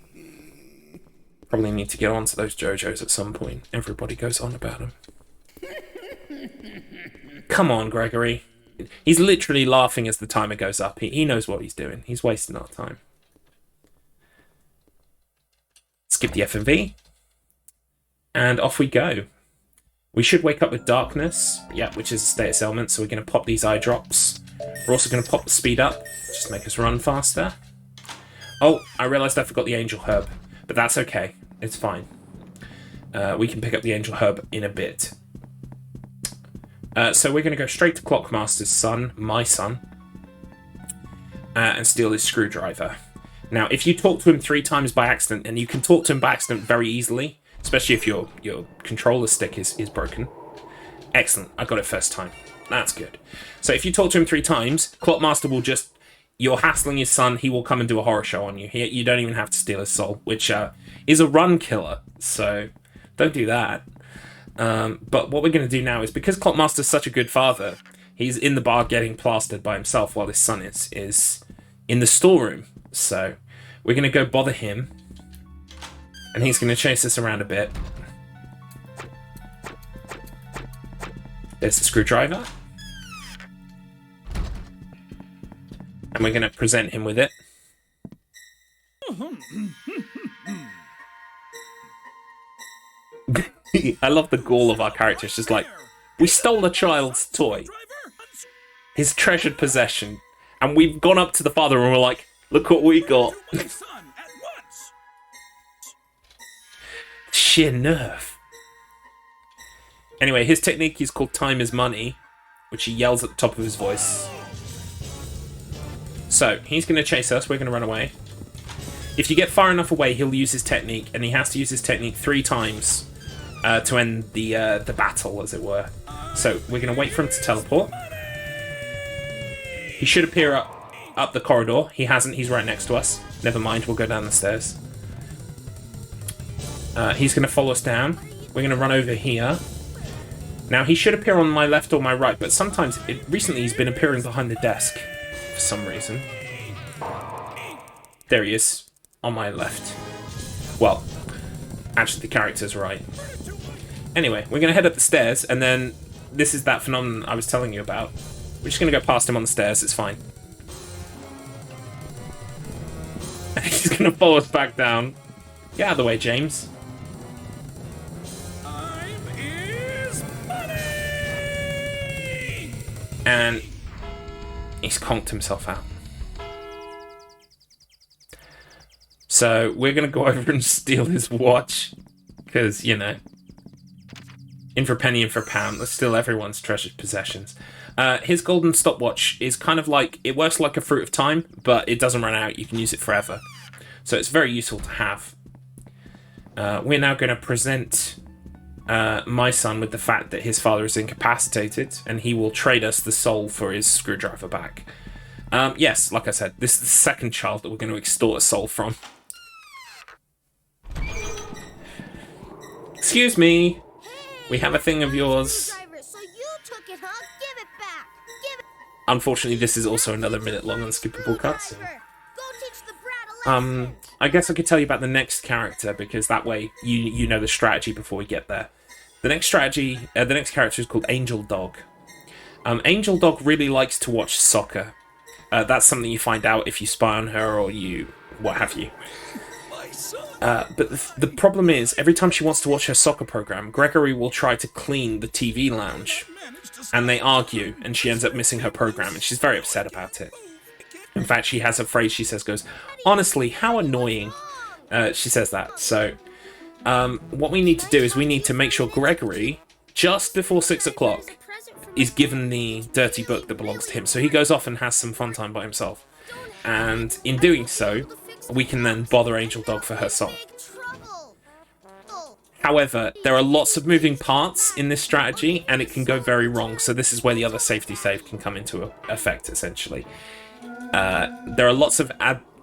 Probably need to get onto those JoJo's at some point. Everybody goes on about them. Come on, Gregory. He's literally laughing as the timer goes up. He knows what he's doing. He's wasting our time. Skip the FMV. And off we go. We should wake up with darkness. Yeah, which is a status element. So we're going to pop these eye drops. We're also going to pop the speed up. Just to make us run faster. Oh, I realised I forgot the angel herb. But that's okay. It's fine. We can pick up the angel herb in a bit. So we're going to go straight to Clockmaster's son, my son, and steal his screwdriver. Now, if you talk to him 3 times by accident, and you can talk to him by accident very easily, especially if your controller stick is broken. Excellent, I got it first time. That's good. So if you talk to him 3 times, Clockmaster will just... You're hassling his son, he will come and do a horror show on you. You don't even have to steal his soul, which is a run killer, so don't do that. But what we're going to do now is, because Clockmaster's such a good father, he's in the bar getting plastered by himself while his son is in the storeroom. So we're going to go bother him, and he's going to chase us around a bit. There's the screwdriver. And we're going to present him with it. I love the gall of our characters. Just like, we stole a child's toy, his treasured possession, and we've gone up to the father and we're like, look what we got. Sheer nerve. Anyway, his technique is called time is money, which he yells at the top of his voice. So, he's going to chase us, we're going to run away. If you get far enough away, he'll use his technique, and he has to use his technique 3 times to end the battle, as it were. So, we're going to wait for him to teleport. He should appear up the corridor. He hasn't, he's right next to us. Never mind, we'll go down the stairs. He's going to follow us down. We're going to run over here. Now, he should appear on my left or my right, but sometimes, recently he's been appearing behind the desk for some reason. There he is, on my left. Well, actually the character's right. Anyway, we're going to head up the stairs, and then this is that phenomenon I was telling you about. We're just going to go past him on the stairs, it's fine. And he's going to follow us back down. Get out of the way, James. And he's conked himself out. So we're going to go over and steal his watch. Because, you know, in for a penny, in for a pound. Let's steal everyone's treasured possessions. His golden stopwatch is kind of like, it works like a fruit of time, but it doesn't run out. You can use it forever. So it's very useful to have. We're now going to present my son with the fact that his father is incapacitated, and he will trade us the soul for his screwdriver back. Yes, like I said, this is the second child that we're going to extort a soul from. Excuse me. We have a thing of yours. So you took it, huh? Give it back. Give it. Unfortunately, this is also another minute-long unskippable cutscene. Go teach the brat a lesson. I guess I could tell you about the next character, because that way you know the strategy before we get there. The next character is called Angel Dog. Angel Dog really likes to watch soccer. That's something you find out if you spy on her or you what have you. But the problem is, every time she wants to watch her soccer program, Gregory will try to clean the TV lounge, and they argue, and she ends up missing her program, and she's very upset about it. In fact, she has a phrase she says goes, "Honestly, how annoying." She says that. So, what we need to do is we need to make sure Gregory, just before 6 o'clock, is given the dirty book that belongs to him. So he goes off and has some fun time by himself. And in doing so, we can then bother Angel Dog for her soul. However, there are lots of moving parts in this strategy, and it can go very wrong. So this is where the other safety save can come into effect, essentially. There are lots of,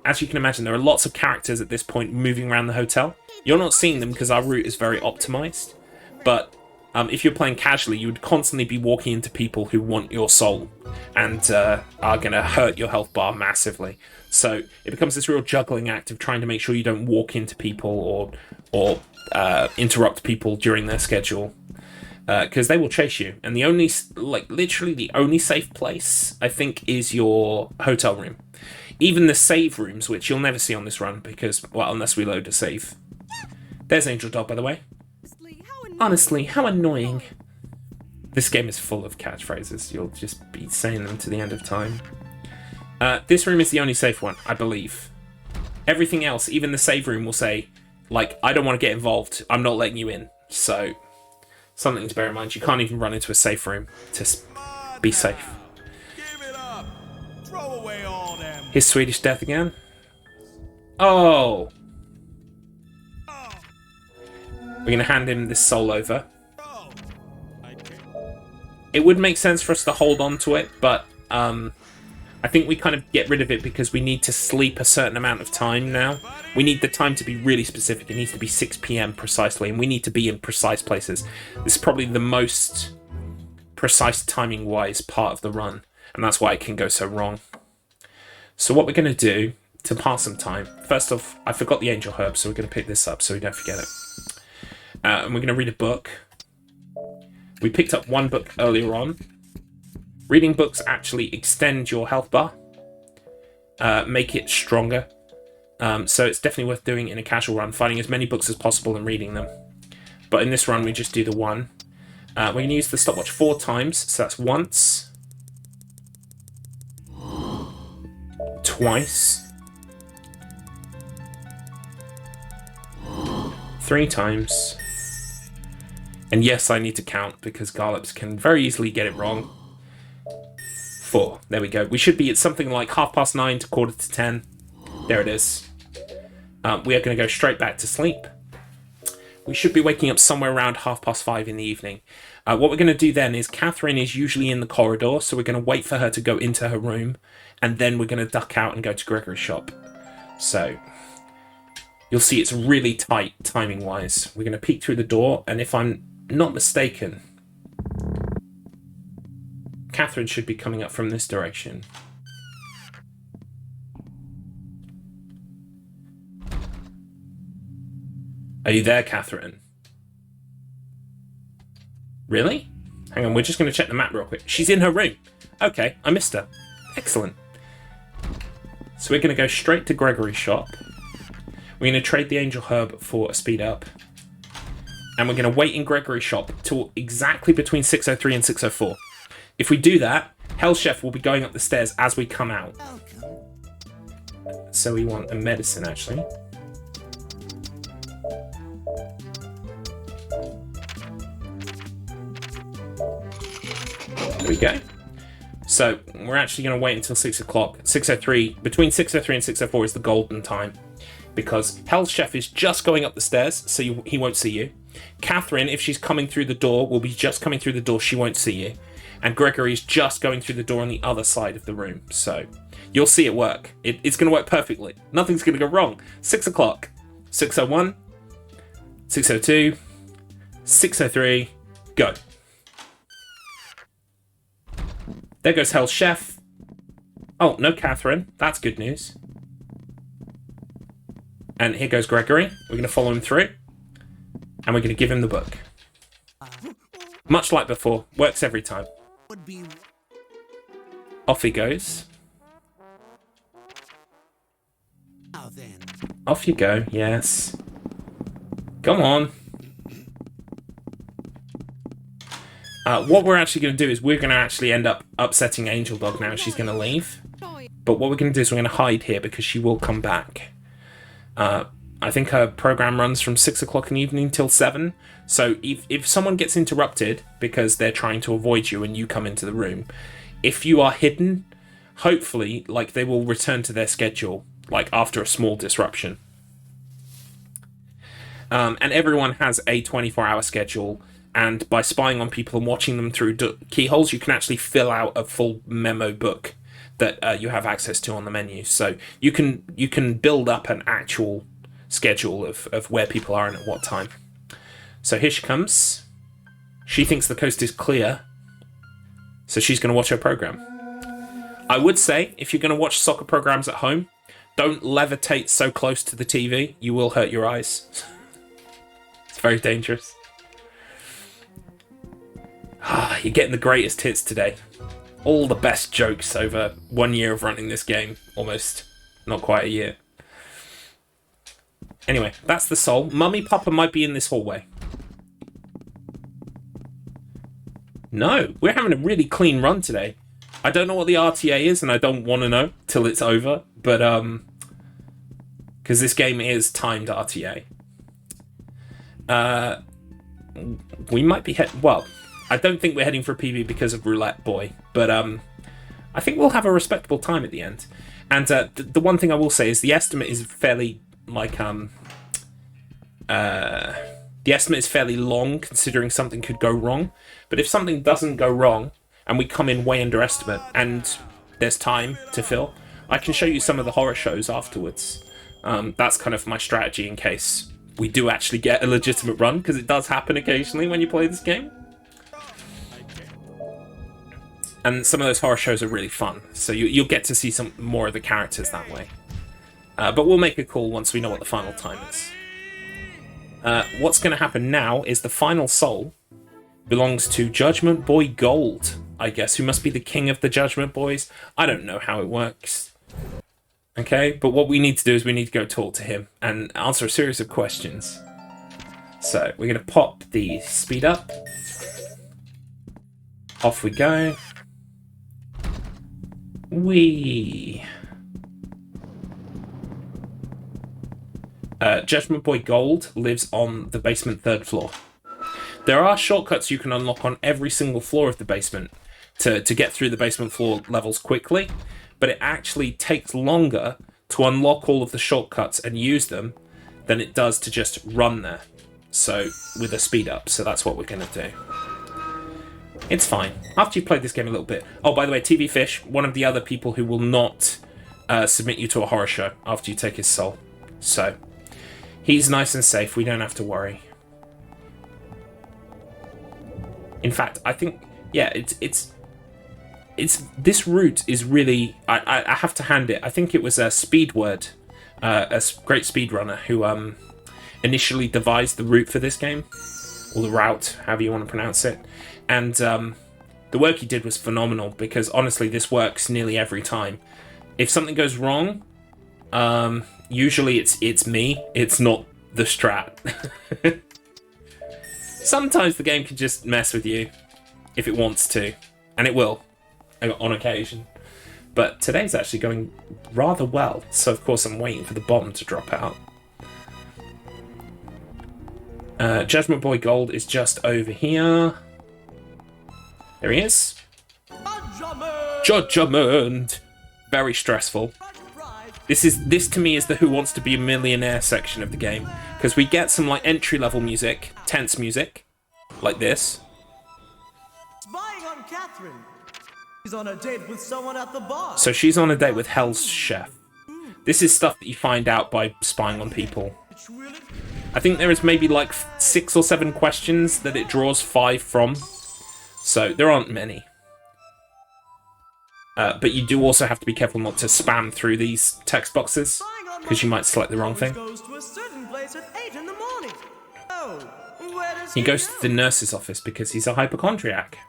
as you can imagine, there are lots of characters at this point moving around the hotel. You're not seeing them because our route is very optimized, but if you're playing casually, you would constantly be walking into people who want your soul and are going to hurt your health bar massively. So it becomes this real juggling act of trying to make sure you don't walk into people or interrupt people during their schedule, because they will chase you. And the only, literally the only safe place, I think, is your hotel room. Even the save rooms, which you'll never see on this run, because, well, unless we load a save. There's Angel Dog, by the way. Honestly, how annoying. This game is full of catchphrases. You'll just be saying them to the end of time. This room is the only safe one, I believe. Everything else, even the save room, will say, like, I don't want to get involved. I'm not letting you in. So, something to bear in mind. You can't even run into a safe room to be safe. Give it up. Throw away all them. His Swedish death again? Oh! We're going to hand him this soul over. It would make sense for us to hold on to it, but I think we kind of get rid of it because we need to sleep a certain amount of time now. We need the time to be really specific. It needs to be 6 p.m. precisely, and we need to be in precise places. This is probably the most precise timing-wise part of the run, and that's why it can go so wrong. So what we're going to do to pass some time, first off, I forgot the angel herb, so we're going to pick this up so we don't forget it. And we're going to read a book. We picked up one book earlier on. Reading books actually extend your health bar, make it stronger. So it's definitely worth doing in a casual run, finding as many books as possible and reading them. But in this run, we just do the one. We're going to use the stopwatch 4 times, so that's once, twice, 3 times. And yes, I need to count because garlips can very easily get it wrong. 4. There we go. We should be at something like 9:30 to 9:45. There it is. We are going to go straight back to sleep. We should be waking up somewhere around 5:30 in the evening. What we're going to do then is Catherine is usually in the corridor, so we're going to wait for her to go into her room, and then we're going to duck out and go to Gregory's shop. So you'll see it's really tight timing-wise. We're going to peek through the door, and if I'm not mistaken, Catherine should be coming up from this direction. Are you there, Catherine? Really? Hang on, we're just going to check the map real quick. She's in her room. Okay, I missed her. Excellent. So we're going to go straight to Gregory's shop. We're going to trade the Angel Herb for a speed up. And we're going to wait in Gregory's shop till exactly between 6:03 and 6:04. If we do that, Hell Chef will be going up the stairs as we come out. So we want a medicine, actually. There we go. So we're actually going to wait until 6 o'clock. 6:03. Between 6:03 and 6:04 is the golden time, because Hell Chef is just going up the stairs, so he won't see you. Catherine, if she's coming through the door, will be just coming through the door. She won't see you. And Gregory's just going through the door on the other side of the room. So you'll see it work. It's going to work perfectly. Nothing's going to go wrong. 6 o'clock. 6:01. 6:02. 6:03. Go. There goes Hell Chef. Oh, no Catherine. That's good news. And here goes Gregory. We're going to follow him through. And we're going to give him the book. Much like before. Works every time. Off he goes. Now then. Off you go. Yes. Come on. What we're actually going to do is we're going to actually end up upsetting Angel Dog now. She's going to leave. But what we're going to do is we're going to hide here because she will come back. I think her program runs from 6 o'clock in the evening till 7. So if someone gets interrupted because they're trying to avoid you and you come into the room, if you are hidden, hopefully, like, they will return to their schedule, like, after a small disruption. And everyone has a 24-hour schedule. And by spying on people and watching them through keyholes, you can actually fill out a full memo book that you have access to on the menu. So you can build up an actual schedule of where people are and at what time. So here she comes. She thinks the coast is clear. So she's going to watch her program. I would say, if you're going to watch soccer programs at home, don't levitate so close to the TV. You will hurt your eyes. It's very dangerous. You're getting the greatest hits today. All the best jokes over 1 year of running this game. Almost. Not quite a year. Anyway, that's the soul. Mummy Papa might be in this hallway. No, we're having a really clean run today. I don't know what the RTA is, and I don't want to know till it's over. But, because this game is timed RTA. We might be well, I don't think we're heading for a PB because of Roulette Boy, but I think we'll have a respectable time at the end. And the one thing I will say is the estimate is fairly, like, the estimate is fairly long, considering something could go wrong. But if something doesn't go wrong, and we come in way under estimate, and there's time to fill, I can show you some of the horror shows afterwards. That's kind of my strategy in case we do actually get a legitimate run, because it does happen occasionally when you play this game. And some of those horror shows are really fun, so you'll get to see some more of the characters that way. But we'll make a call once we know what the final time is. What's going to happen now is the final soul belongs to Judgment Boy Gold, I guess, who must be the king of the Judgment Boys. I don't know how it works. Okay, but what we need to do is we need to go talk to him and answer a series of questions. So we're going to pop the speed up. Off we go. Judgment Boy Gold lives on the basement 3rd floor. There are shortcuts you can unlock on every single floor of the basement, to get through the basement floor levels quickly, but it actually takes longer to unlock all of the shortcuts and use them than it does to just run there. So, with a speed up, so that's what we're going to do. It's fine. After you've played this game a little bit... Oh, by the way, TV Fish, one of the other people who will not submit you to a horror show after you take his soul. So, he's nice and safe. We don't have to worry. In fact, I think... Yeah, it's this route is really... I have to hand it. I think it was a Speedword, a great speedrunner who initially devised the route for this game. Or the route, however you want to pronounce it. And the work he did was phenomenal, because honestly, this works nearly every time. If something goes wrong, usually it's me, it's not the strat. Sometimes the game can just mess with you if it wants to, and it will on occasion. But today's actually going rather well, so of course I'm waiting for the bomb to drop out. Judgment Boy Gold is just over here. There he is. Judgment! Very stressful. This to me is the Who Wants to Be a Millionaire section of the game, because we get some like entry-level music, tense music, like this. Spying on Catherine. She's on a date with someone at the bar. So she's on a date with Hell's Chef. This is stuff that you find out by spying on people. I think there is maybe like 6 or 7 questions that it draws 5 from. So there aren't many. But you do also have to be careful not to spam through these text boxes, because you might select the wrong thing. He goes to the nurse's office because he's a hypochondriac.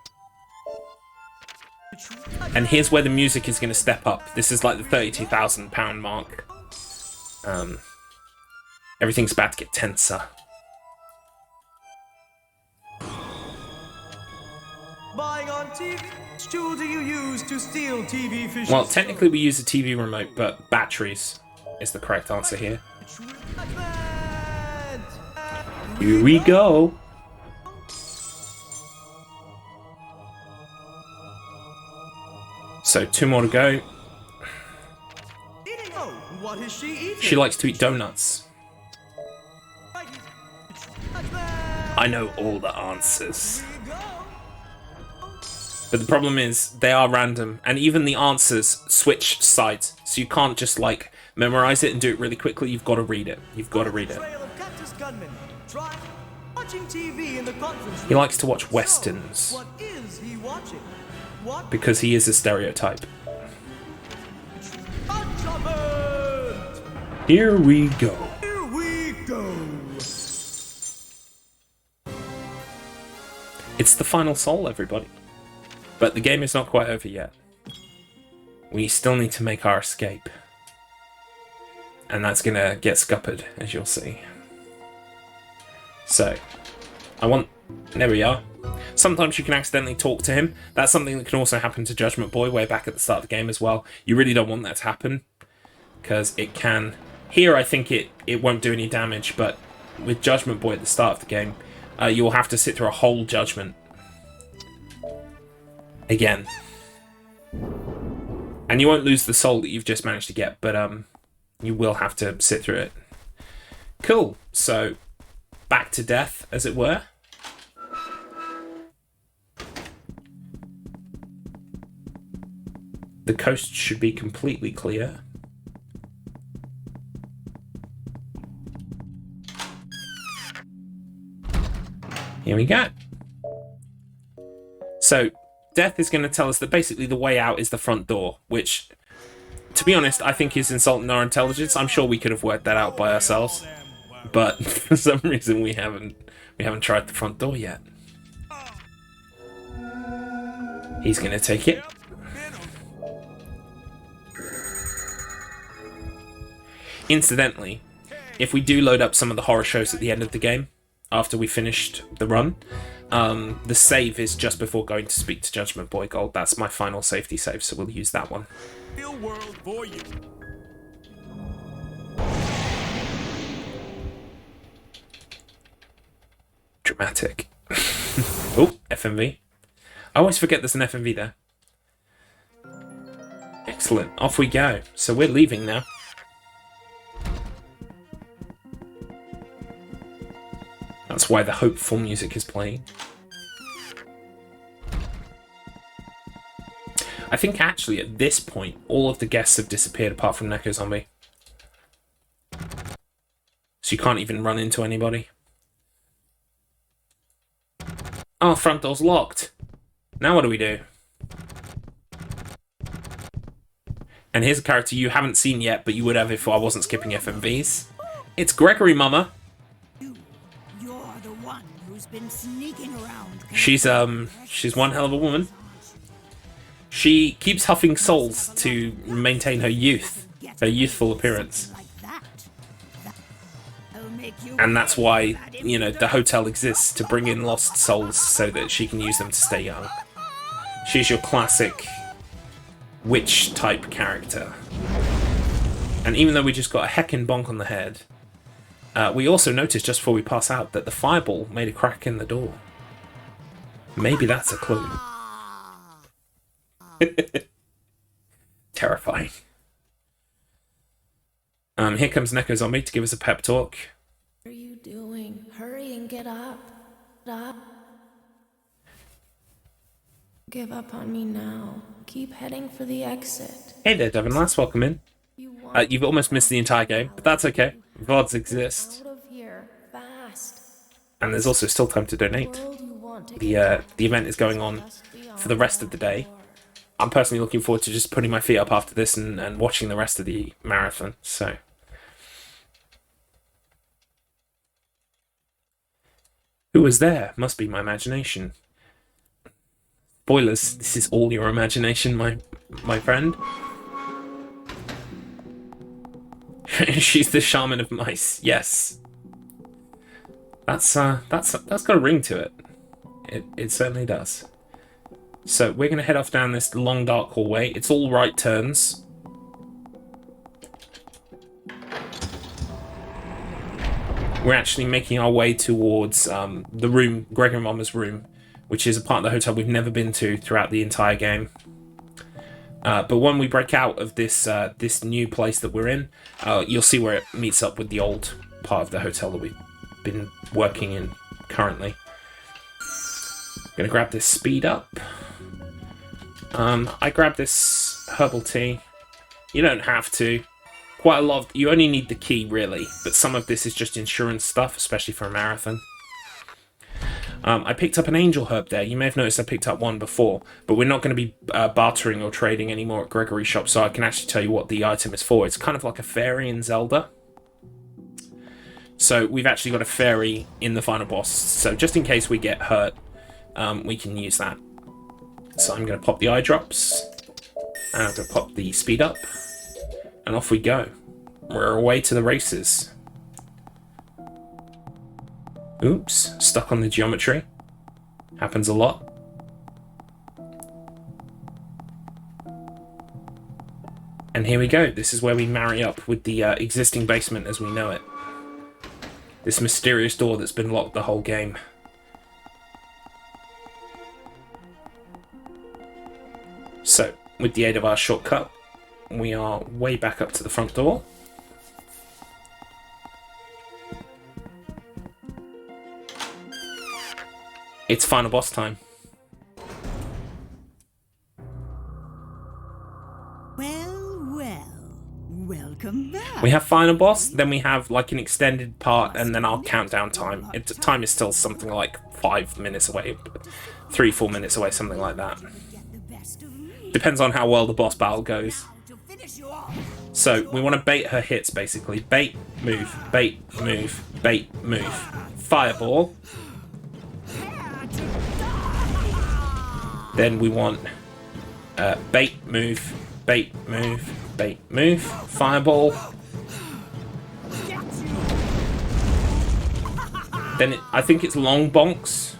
And here's where the music is going to step up. This is like the £32,000 mark. Everything's about to get tenser. Buying on TV. Which tool do you use to steal TV Fish? Well, technically we use a TV remote, but batteries is the correct answer here. Here we go. So 2 more to go. What is she eating? She likes to eat donuts. I know all the answers. But the problem is, they are random, and even the answers switch sides, so you can't just, like, memorize it and do it really quickly. You've got to read it. You've got to read it. He likes to watch westerns. What is he watching? What? Because he is a stereotype. Here we go. Here we go. It's the final soul, everybody. But the game is not quite over yet. We still need to make our escape. And that's going to get scuppered, as you'll see. So, there we are. Sometimes you can accidentally talk to him. That's something that can also happen to Judgment Boy way back at the start of the game as well. You really don't want that to happen, because it can... Here I think it won't do any damage, but with Judgment Boy at the start of the game, you'll have to sit through a whole judgment. Again. And you won't lose the soul that you've just managed to get, but you will have to sit through it. Cool. So, back to death, as it were. The coast should be completely clear. Here we go. So, Death is going to tell us that basically the way out is the front door, which, to be honest, I think is insulting our intelligence. I'm sure we could have worked that out by ourselves, but for some reason we haven't tried the front door yet. He's going to take it. Incidentally, if we do load up some of the horror shows at the end of the game, after we finished the run, the save is just before going to speak to Judgment Boy Gold. That's my final safety save, so we'll use that one. Real world for you. Dramatic. Oh, FMV. I always forget there's an FMV there. Excellent. Off we go. So we're leaving now. That's why the hopeful music is playing. I think actually at this point, all of the guests have disappeared apart from Neko Zombie. So you can't even run into anybody. Oh, front door's locked. Now what do we do? And here's a character you haven't seen yet, but you would have if I wasn't skipping FMVs. It's Gregory, Mama. You're the one who's been sneaking around. She's one hell of a woman. She keeps huffing souls to maintain her youth, her youthful appearance. And that's why, you know, the hotel exists, to bring in lost souls so that she can use them to stay young. She's your classic witch-type character. And even though we just got a heckin' bonk on the head, we also noticed just before we pass out that the fireball made a crack in the door. Maybe that's a clue. Terrifying. Here comes Neko Zombie to give us a pep talk. What are you doing? Hurry and get up. Get up. Give up on me now. Keep heading for the exit. Hey there, Devon Lass. Welcome in. You've almost missed the entire game, but that's okay. VODs exist. Out of here, fast. And there's also still time to donate. The event is going on for the rest of the day. I'm personally looking forward to just putting my feet up after this and watching the rest of the marathon. So, who was there? Must be my imagination. Spoilers, this is all your imagination, my friend. She's the shaman of mice. Yes. That's got a ring to it. It certainly does. So we're going to head off down this long dark hallway. It's all right turns. We're actually making our way towards the room, Gregory Mama's room, which is a part of the hotel we've never been to throughout the entire game. But when we break out of this this new place that we're in, you'll see where it meets up with the old part of the hotel that we've been working in currently. Gonna grab this speed up. I grabbed this herbal tea. You don't have to. Quite a lot of, you only need the key really, but some of this is just insurance stuff, especially for a marathon. I picked up an angel herb there. You may have noticed I picked up one before, but we're not going to be bartering or trading anymore at Gregory's shop, so I can actually tell you what the item is for. It's kind of like a fairy in Zelda. So we've actually got a fairy in the final boss, so just in case we get hurt, we can use that. So I'm going to pop the eye drops, and I'm going to pop the speed up, and off we go. We're away to the races. Oops, stuck on the geometry. Happens a lot. And here we go. This is where we marry up with the existing basement as we know it. This mysterious door that's been locked the whole game. So, with the aid of our shortcut, we are way back up to the front door. It's final boss time. Well, welcome back. We have final boss, then we have like an extended part, and then our countdown time. Time is still something like 5 minutes away, 3-4 minutes away, something like that. Depends on how well the boss battle goes. So we want to bait her hits basically. Bait, move, bait, move, bait, move. Fireball. Then we want bait, move, bait, move, bait, move, fireball. Then I think it's long bonks.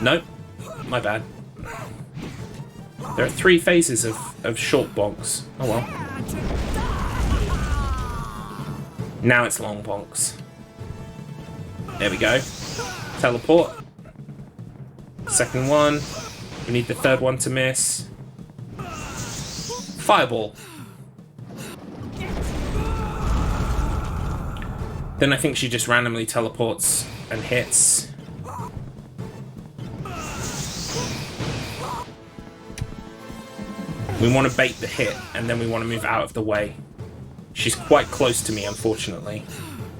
Nope, my bad. There are 3 phases of short bonks. Oh well. Now it's long bonks. There we go. Teleport. Second one. We need the third one to miss. Fireball. Then I think she just randomly teleports and hits. We want to bait the hit, and then we want to move out of the way. She's quite close to me, unfortunately.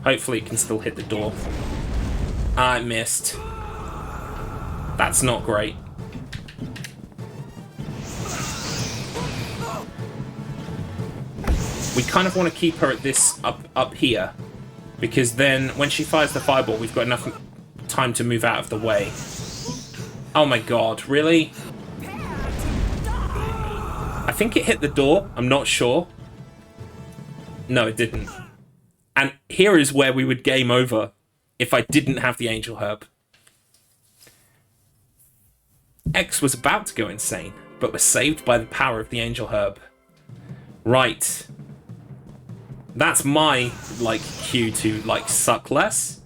Hopefully it can still hit the door. Ah, it missed. That's not great. We kind of want to keep her at this up here, because then when she fires the fireball, we've got enough time to move out of the way. Oh my god, really? I think it hit the door, I'm not sure. No, it didn't. And here is where we would game over if I didn't have the Angel Herb. X was about to go insane, but was saved by the power of the Angel Herb. Right. That's my, like, cue to, like, suck less.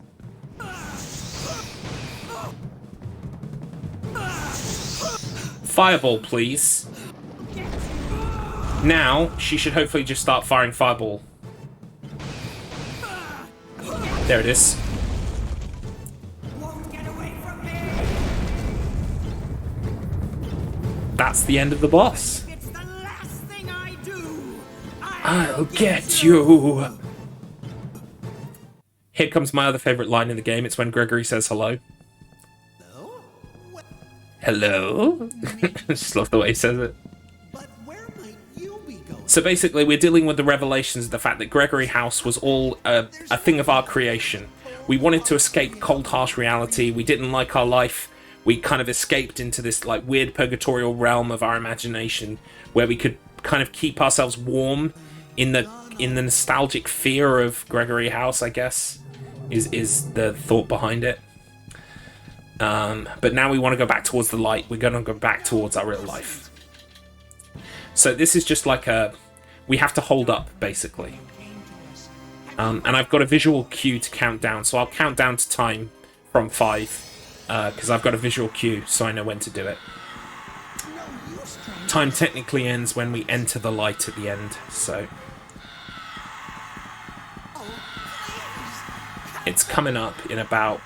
Fireball, please. Now, she should hopefully just start firing fireball. There it is. That's the end of the boss. It's the last thing I do. I'll get you. Here comes my other favorite line in the game. It's when Gregory says hello. Hello? Just love the way he says it. But where might you be going? So basically, we're dealing with the revelations of the fact that Gregory House was all a thing of our creation. We wanted to escape cold, harsh reality. We didn't like our life. We kind of escaped into this like weird purgatorial realm of our imagination, where we could kind of keep ourselves warm in the nostalgic fear of Gregory House, I guess, is the thought behind it. But now we want to go back towards the light. We're going to go back towards our real life. So this is just like we have to hold up, basically. And I've got a visual cue to count down, so I'll count down to time from 5. Because I've got a visual cue, so I know when to do it. Time technically ends when we enter the light at the end, so... It's coming up in about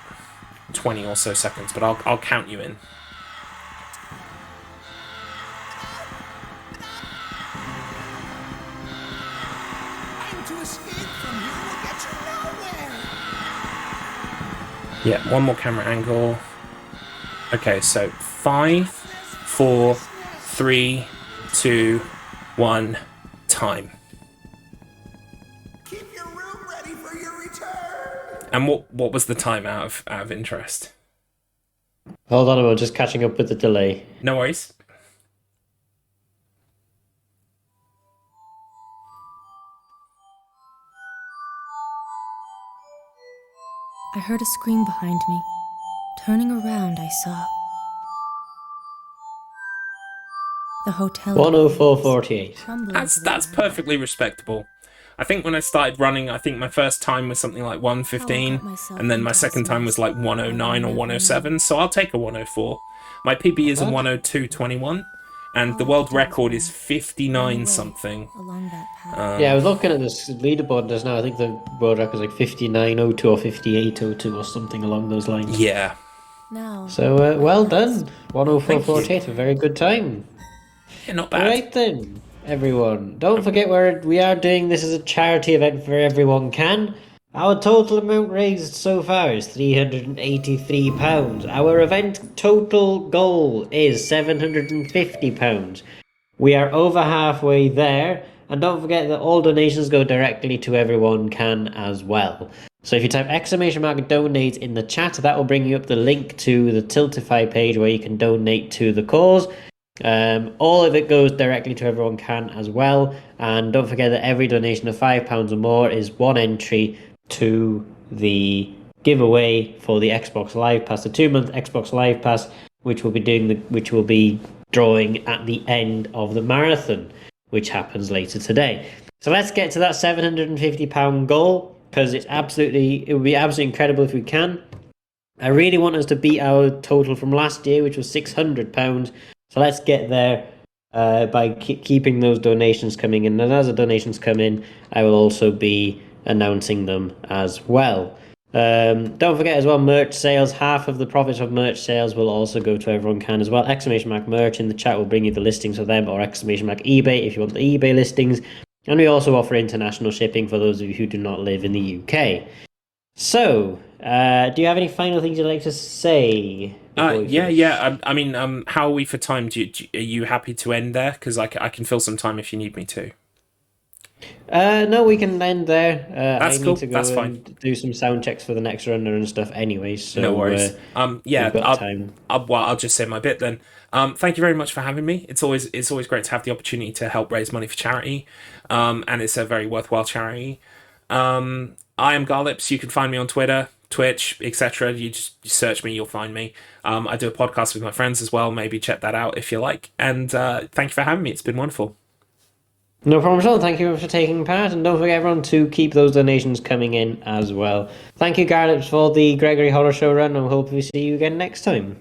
20 or so seconds, but I'll count you in. Trying to escape from here will get you nowhere. Yeah, one more camera angle. Okay, so 5, 4, 3, 2, 1, time. Keep your room ready for your return. And what was the time out of interest? Hold on, we're just catching up with the delay. No worries. I heard a scream behind me. Turning around, I saw the hotel. 104.48. crumbling to the That's ground. perfectly respectable. I think when I started running, I think my first time was something like 1:15, and then my second time was like 1:09 or 1:07, so I'll take a 1:04. My PB is a 1:02.21, and the world record is 59 something. Along that path. Yeah, I was looking at this leaderboard just now. I think the world record is like 59.02 or 58.02 or something along those lines. Yeah. Now, So, well done. 104.48, a very good time. Yeah, not bad. Alright then, everyone. Don't forget we are doing this as a charity event for Everyone Can. Our total amount raised so far is £383. Our event total goal is £750. We are over halfway there. And don't forget that all donations go directly to Everyone Can as well. So if you type !donate in the chat, that will bring you up the link to the Tiltify page where you can donate to the cause. All of it goes directly to Everyone Can as well. And don't forget that every donation of £5 or more is one entry to the giveaway for the Xbox Live Pass, the 2-month Xbox Live Pass, which will be drawing at the end of the marathon, which happens later today. So let's get to that £750 goal, because it would be absolutely incredible if we can. I really want us to beat our total from last year, which was £600. So let's get there by keeping those donations coming in. And as the donations come in, I will also be announcing them as well. Don't forget as well, merch sales. Half of the profits of merch sales will also go to Everyone Can as well. !merch in the chat will bring you the listings for them, or !eBay if you want the eBay listings. And we also offer international shipping for those of you who do not live in the UK. So, do you have any final things you'd like to say? Yeah. I mean, how are we for time? Are you happy to end there? Because I can fill some time if you need me to. No, we can end there. That's I cool. need to go That's and do some sound checks for the next runner and stuff anyway. So no worries. we've got time. I'll just say my bit then. Thank you very much for having me. It's always great to have the opportunity to help raise money for charity. And it's a very worthwhile charity. I am Garlips. You can find me on Twitter, Twitch, etc. You just search me, you'll find me. I do a podcast with my friends as well. Maybe check that out if you like. And thank you for having me. It's been wonderful. No problem at all. Thank you for taking part, and don't forget everyone to keep those donations coming in as well. Thank you, Garlips, for the Gregory Horror Show run, and we'll hopefully see you again next time.